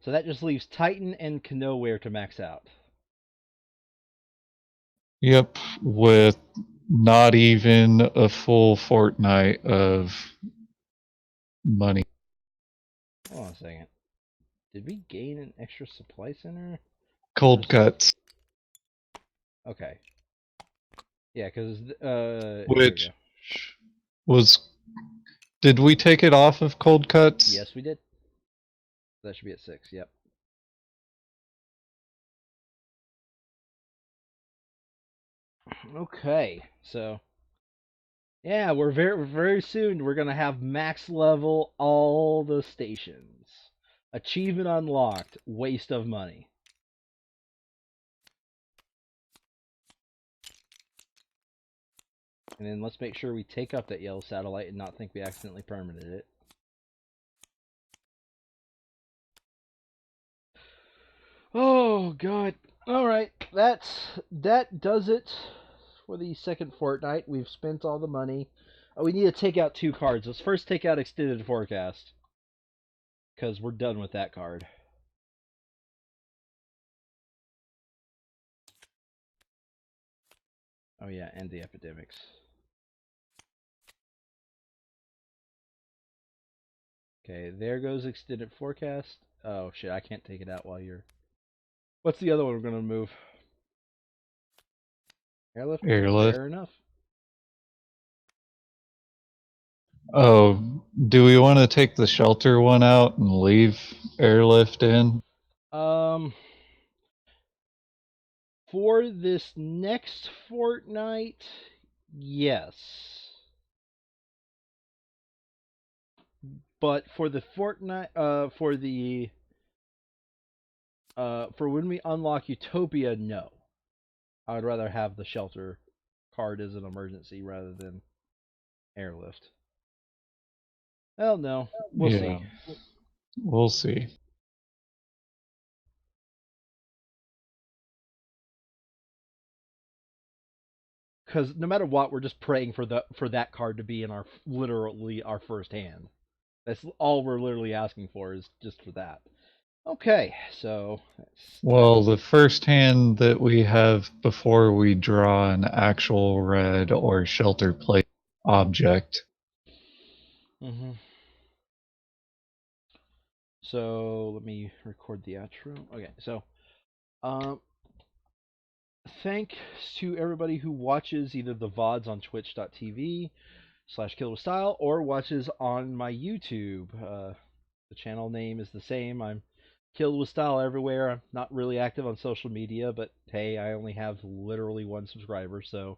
So that just leaves Titan and Knowhere to max out. Yep, with not even a full fortnight of money. Hold on a second. Did we gain an extra supply center? Cold cuts, Okay. Yeah, because here we which go. was. Did we take it off of cold cuts? Yes, we did. That should be at 6. Yep. Okay, so yeah, we're very soon we're gonna have max level all the stations. Achievement unlocked. Waste of money. And then let's make sure we take up that yellow satellite and not think we accidentally permanented it. Oh god. All right, that does it for the second fortnight. We've spent all the money. We need to take out 2 cards. Let's first take out extended forecast because we're done with that card. Oh yeah, and the epidemics. Okay, there goes extended forecast. Oh shit, I can't take it out while you're. What's the other one we're gonna move? Airlift. Airlift. Fair enough. Oh, do we want to take the shelter one out and leave airlift in? Um, for this next fortnight, yes. But for the fortnight, for when we unlock Utopia, no. I would rather have the shelter card as an emergency rather than airlift. Well, no, we'll Yeah, see. we'll see. Because no matter what, we're just praying for that card to be in our literally our first hand. That's all we're literally asking for is just for that. Okay, so that's Well, the first hand that we have before we draw an actual red or shelter plate object. mm-hmm. So let me record the outro. Okay, so um, thanks to everybody who watches either the VODs on twitch.tv/KillerWithStyle or watches on my YouTube. The channel name is the same. I'm Killed with Style everywhere. I'm not really active on social media, but hey, I only have literally 1 subscriber, so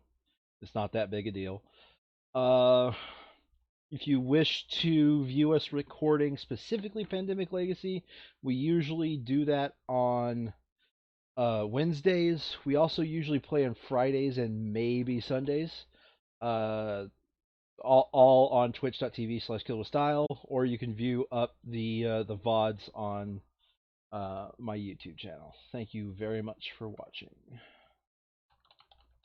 it's not that big a deal. Uh, if you wish to view us recording specifically Pandemic Legacy, we usually do that on Wednesdays. We also usually play on Fridays and maybe Sundays. Uh, all on twitch.tv/killwithstyle, or you can view up the VODs on my YouTube channel. Thank you very much for watching.